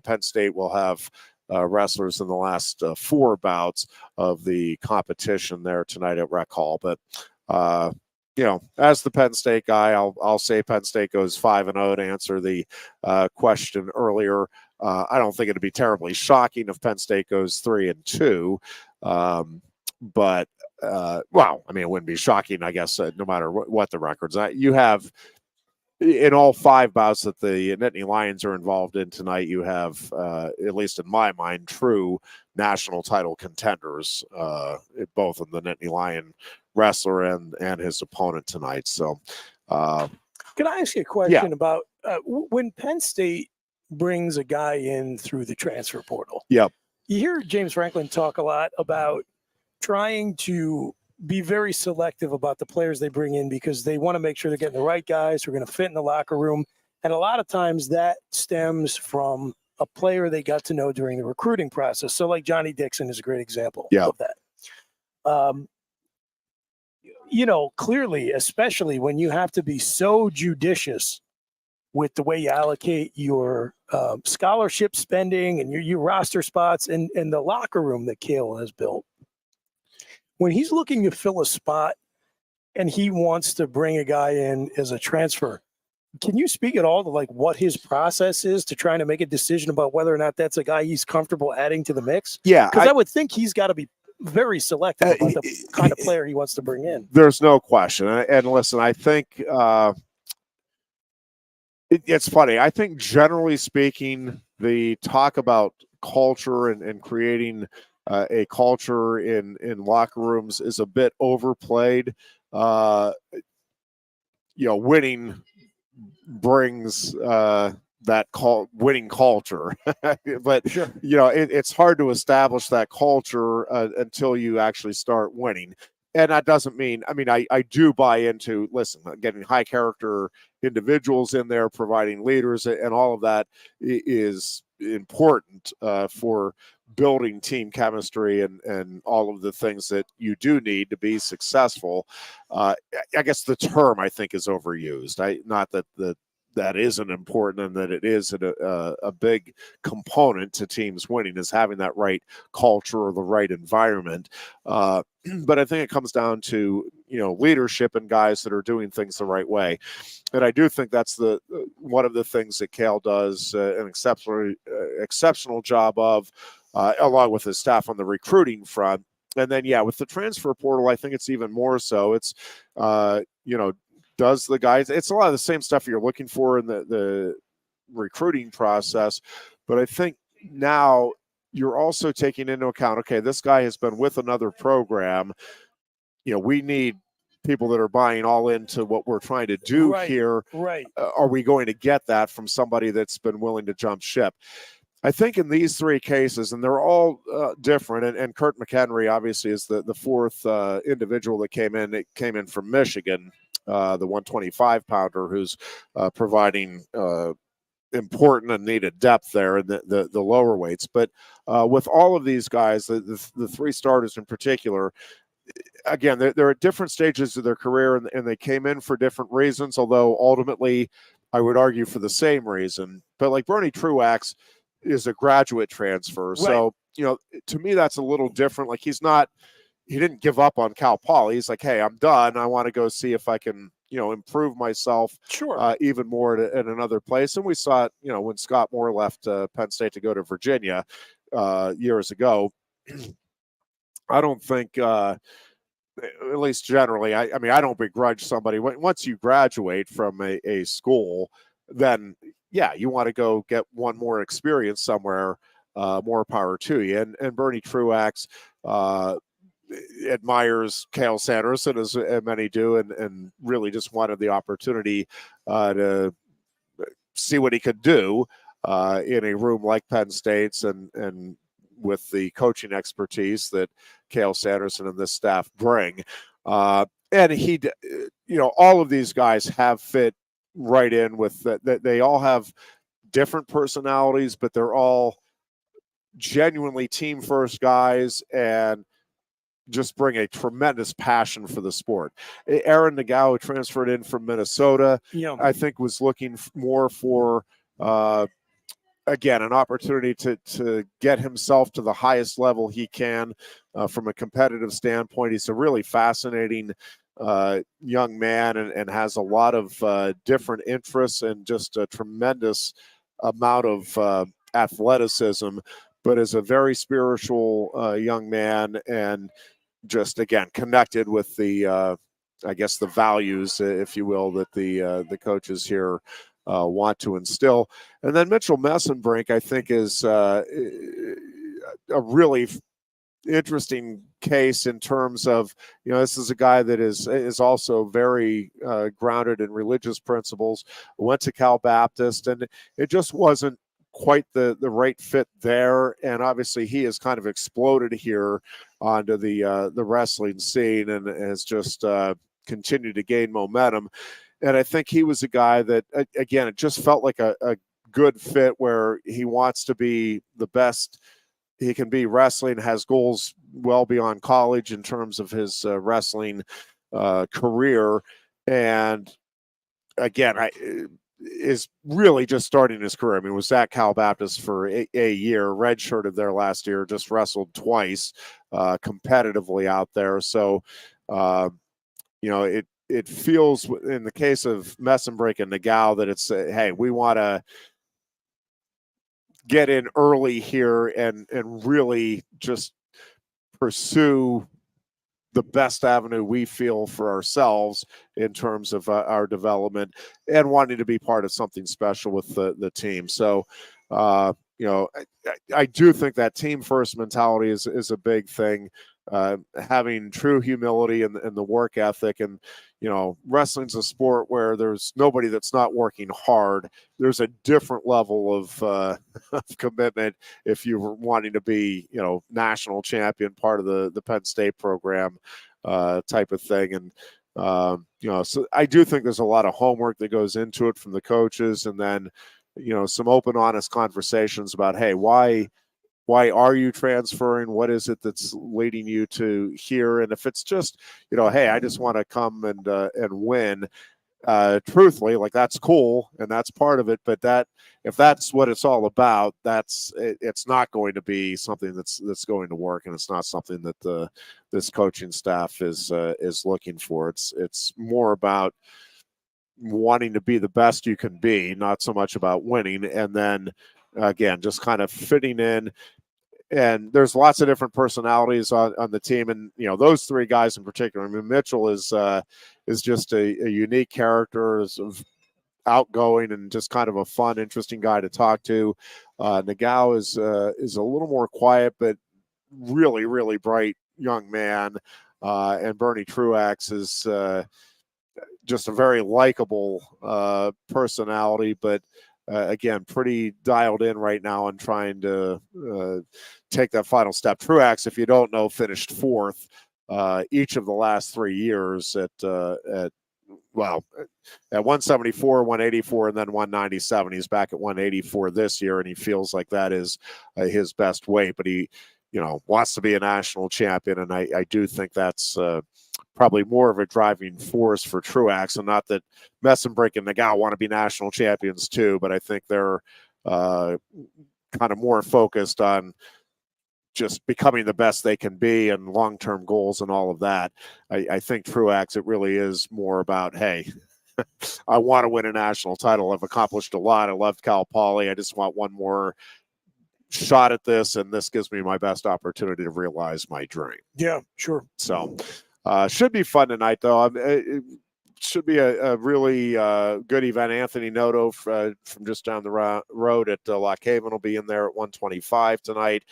Penn State will have wrestlers in the last 4 bouts of the competition there tonight at Rec Hall. But as the Penn State guy, I'll say Penn State goes 5-0 to answer the question earlier. I don't think it'd be terribly shocking if Penn State goes 3-2. But it wouldn't be shocking, I guess, no matter what the records. You have, in all 5 bouts that the Nittany Lions are involved in tonight, you have, at least in my mind, true national title contenders, both in the Nittany Lion wrestler and his opponent tonight. So can I ask you a question about when Penn State brings a guy in through the transfer portal? Yep. You hear James Franklin talk a lot about trying to be very selective about the players they bring in, because they want to make sure they're getting the right guys who are going to fit in the locker room. And a lot of times that stems from a player they got to know during the recruiting process. So like Johnny Dixon is a great example of that. Clearly, especially when you have to be so judicious with the way you allocate your scholarship spending and your roster spots and the locker room that Cale has built. When he's looking to fill a spot and he wants to bring a guy in as a transfer, can you speak at all to what his process is to trying to make a decision about whether or not that's a guy he's comfortable adding to the mix? Yeah. Because I would think he's got to be very selective about the kind of player he wants to bring in. There's no question. And listen, I think it's funny. I think generally speaking, the talk about culture and creating a culture in locker rooms is a bit overplayed. Winning brings winning culture, but sure. It's hard to establish that culture until you actually start winning. And that doesn't mean, I do buy into, getting high character individuals in there, providing leaders, and all of that is important for building team chemistry and all of the things that you do need to be successful. I guess the term, I think, is overused. Not that that isn't important, and that it is a big component to teams winning, is having that right culture or the right environment. But I think it comes down to, leadership and guys that are doing things the right way. And I do think that's one of the things that Cale does an exceptional job of, along with his staff on the recruiting front. And then, with the transfer portal, I think it's even more so. It's, does the guys, it's a lot of the same stuff you're looking for in the recruiting process. But I think now you're also taking into account, okay, this guy has been with another program. We need people that are buying all into what we're trying to do here. Right. Are we going to get that from somebody that's been willing to jump ship? I think in these three cases, and they're all different, and Kurt McHenry obviously is the fourth individual that came in. It came in from Michigan, the 125-pounder, who's providing important and needed depth there in the lower weights. But with all of these guys, the three starters in particular, again, they're at different stages of their career, and they came in for different reasons, although ultimately I would argue for the same reason. But like Bernie Truax is a graduate transfer. Right. So, to me, that's a little different. Like he didn't give up on Cal Poly. He's like, hey, I'm done. I want to go see if I can, improve myself even more at another place. And we saw it, when Scott Moore left Penn State to go to Virginia years ago. I don't think, at least generally, I mean, I don't begrudge somebody. Once you graduate from a school, then you want to go get one more experience somewhere, more power to you. And Bernie Truax admires Cale Sanderson, as many do, and really just wanted the opportunity to see what he could do in a room like Penn State's, and with the coaching expertise that Cale Sanderson and this staff bring. And he, all of these guys have fit right in with that. They all have different personalities, but they're all genuinely team first guys and just bring a tremendous passion for the sport. Aaron Nagao, who transferred in from Minnesota, I think was looking more for, again, an opportunity to get himself to the highest level he can from a competitive standpoint. He's a really fascinating young man and has a lot of different interests and just a tremendous amount of athleticism, but is a very spiritual young man, and just, again, connected with the, I guess, the values, if you will, that the coaches here want to instill. And then Mitchell Messenbrink, I think, is a really interesting case in terms of, this is a guy that is also very grounded in religious principles, went to Cal Baptist, and it just wasn't quite the right fit there. And obviously he has kind of exploded here onto the wrestling scene and has just continued to gain momentum. And I think he was a guy that, again, it just felt like a good fit where he wants to be the best he can be wrestling, has goals well beyond college in terms of his wrestling career. And again, is really just starting his career. I mean, was at Cal Baptist for a year, redshirted there last year, just wrestled twice competitively out there. So, it feels in the case of Messenbrink and Nagao that it's, hey, we want to get in early here and really just pursue the best avenue we feel for ourselves in terms of our development and wanting to be part of something special with the team. So, I do think that team first mentality is a big thing. Having true humility and the work ethic, and wrestling's a sport where there's nobody that's not working hard. There's a different level of commitment if you're wanting to be national champion, part of the Penn State program type of thing. And so I do think there's a lot of homework that goes into it from the coaches, and then some open, honest conversations about, hey, why why are you transferring? What is it that's leading you to here? And if it's just, hey, I just want to come and win, truthfully, like, that's cool and that's part of it. But if that's what it's all about, it's not going to be something that's going to work, and it's not something that this coaching staff is looking for. It's more about wanting to be the best you can be, not so much about winning. And then again, just kind of fitting in. And there's lots of different personalities on the team, and those three guys in particular. I mean, Mitchell is just a unique character, is outgoing and just kind of a fun, interesting guy to talk to. Nagao is a little more quiet, but really, really bright young man. And Bernie Truax is just a very likable personality, but again, pretty dialed in right now and trying to take that final step. Truax, if you don't know, finished fourth each of the last 3 years at 174, 184, and then 197. He's back at 184 this year, and he feels like that is his best weight, but he wants to be a national champion. And I do think that's probably more of a driving force for Truax, and not that Messenbrick and Nagao want to be national champions too, but I think they're kind of more focused on just becoming the best they can be and long-term goals and all of that. I think Truax, it really is more about, hey, I want to win a national title. I've accomplished a lot. I loved Cal Poly. I just want one more shot at this, and this gives me my best opportunity to realize my dream. Yeah, sure. So should be fun tonight, though. It should be a really good event. Anthony Noto from just down the road at Lock Haven will be in there at 125 tonight.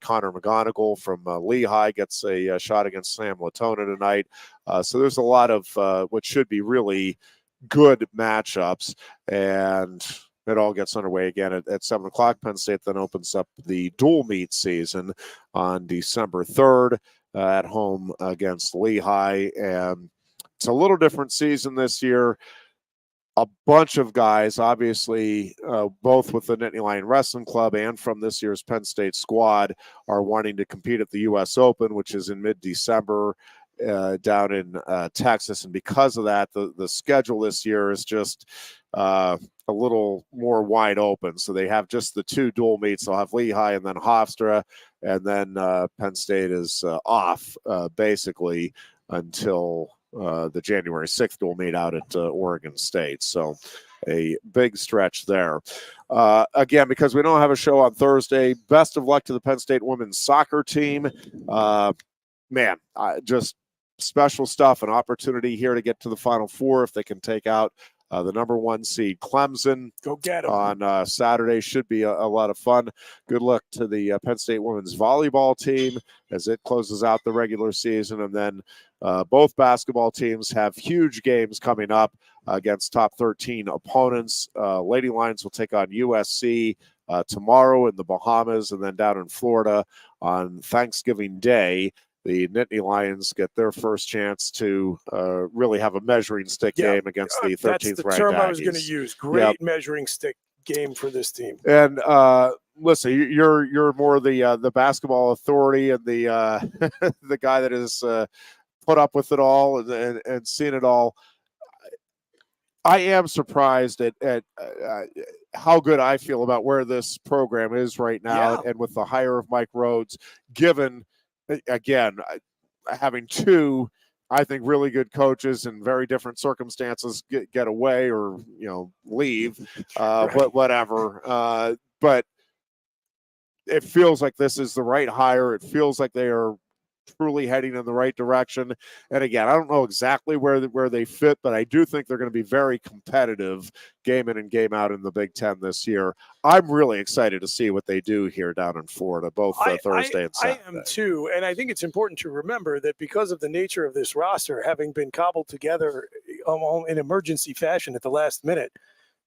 Connor McGonigal from Lehigh gets a shot against Sam Latona tonight. So there's a lot of what should be really good matchups, and it all gets underway again at 7 o'clock. Penn State then opens up the dual meet season on December 3rd at home against Lehigh. And it's a little different season this year. A bunch of guys, obviously, both with the Nittany Lion Wrestling Club and from this year's Penn State squad, are wanting to compete at the U.S. Open, which is in mid-December down in Texas. And because of that, the schedule this year is just a little more wide open. So they have just the two dual meets. They'll have Lehigh and then Hofstra, and then Penn State is off basically until the January 6th dual meet out at Oregon State. So a big stretch there. Again, because we don't have a show on Thursday, best of luck to the Penn State women's soccer team. Just special stuff, an opportunity here to get to the Final Four if they can take out the number 1 seed Clemson. Go get them. On Saturday. Should be a lot of fun. Good luck to the Penn State women's volleyball team as it closes out the regular season. And then both basketball teams have huge games coming up against top 13 opponents. Lady Lions will take on USC tomorrow in the Bahamas, and then down in Florida on Thanksgiving Day. The Nittany Lions get their first chance to really have a measuring stick game against the 13th ranked Aggies. That's the term I was going to use. Great measuring stick game for this team. And listen, you're more the basketball authority and the the guy that has put up with it all and seen it all. I am surprised at how good I feel about where this program is right now, and with the hire of Mike Rhodes, given, again, having two, I think, really good coaches in very different circumstances get away or leave, but whatever. But it feels like this is the right hire. It feels like they are truly heading in the right direction. And again, I don't know exactly where they fit, but I do think they're going to be very competitive game in and game out in the Big Ten this year. I'm really excited to see what they do here down in Florida, both Thursday and Saturday. I am too. And I think it's important to remember that because of the nature of this roster, having been cobbled together in emergency fashion at the last minute,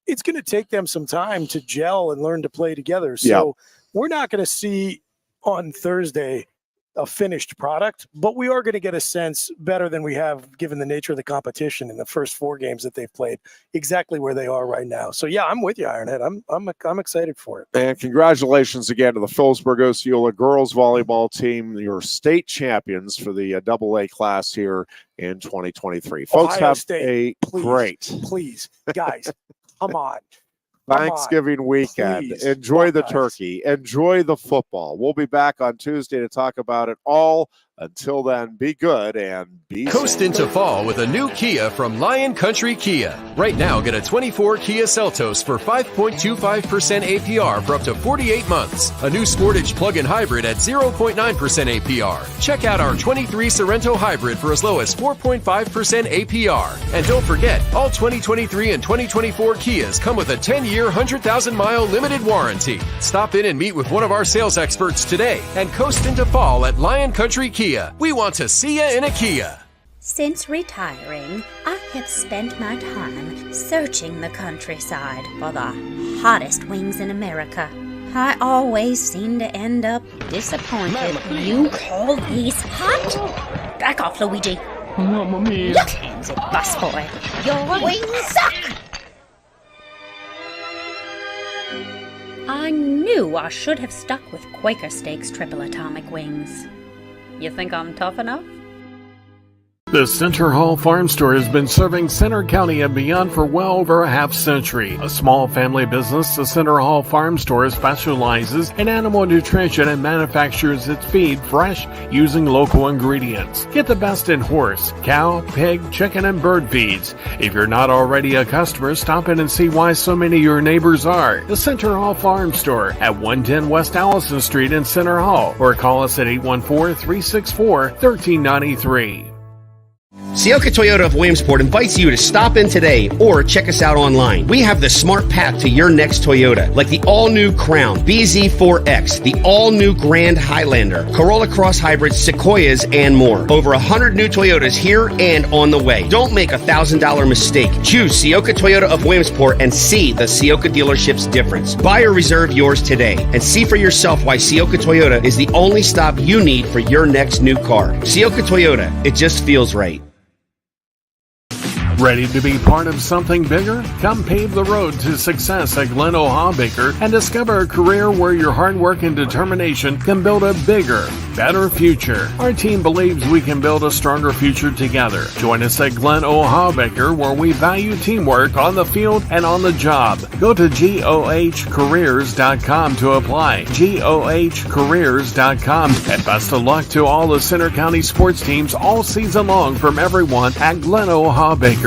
it's going to take them some time to gel and learn to play together. So we're not going to see on Thursday a finished product, but we are going to get a sense better than we have, given the nature of the competition in the first 4 games that they've played, exactly where they are right now. So yeah, I'm with you, Ironhead. I'm excited for it. And congratulations again to the Phillipsburg Osceola girls volleyball team, your state champions for the AA class here in 2023. Folks, Ohio have State, a great please, guys, come on. Thanksgiving weekend. Please. Enjoy the Buckeyes. turkey. Enjoy the football. We'll be back on Tuesday to talk about it all. Until then, be good and be Coast safe. into fall with a new Kia from Lion Country Kia. Right now, get a 24 Kia Seltos for 5.25% APR for up to 48 months. A new Sportage plug-in hybrid at 0.9% APR. Check out our 23 Sorrento hybrid for as low as 4.5% APR. And don't forget, all 2023 and 2024 Kias come with a 10-year, 100,000-mile limited warranty. Stop in and meet with one of our sales experts today and coast into fall at Lion Country Kia. We want to see you in a Kia. Since retiring, I have spent my time searching the countryside for the hottest wings in America. I always seem to end up disappointed. You call these hot? Back off, Luigi. Mamma mia. Look, handsy busboy. Your wings suck! I knew I should have stuck with Quaker Steaks Triple Atomic Wings. You think I'm tough enough? The Center Hall Farm Store has been serving Center County and beyond for well over a half century. A small family business, the Center Hall Farm Store specializes in animal nutrition and manufactures its feed fresh using local ingredients. Get the best in horse, cow, pig, chicken, and bird feeds. If you're not already a customer, stop in and see why so many of your neighbors are. The Center Hall Farm Store at 110 West Allison Street in Center Hall, or call us at 814-364-1393. Sioka Toyota of Williamsport invites you to stop in today or check us out online. We have the smart path to your next Toyota, like the all-new Crown, BZ4X, the all-new Grand Highlander, Corolla Cross Hybrids, Sequoias, and more. Over 100 new Toyotas here and on the way. Don't make a $1,000 mistake. Choose Sioka Toyota of Williamsport and see the Sioka dealership's difference. Buy or reserve yours today and see for yourself why Sioka Toyota is the only stop you need for your next new car. Sioka Toyota, it just feels right. Ready to be part of something bigger? Come pave the road to success at Glen Baker and discover a career where your hard work and determination can build a bigger, better future. Our team believes we can build a stronger future together. Join us at Glen Baker, where we value teamwork on the field and on the job. Go to GOHcareers.com to apply. GOHcareers.com. And best of luck to all the Center County sports teams all season long from everyone at Glen Baker.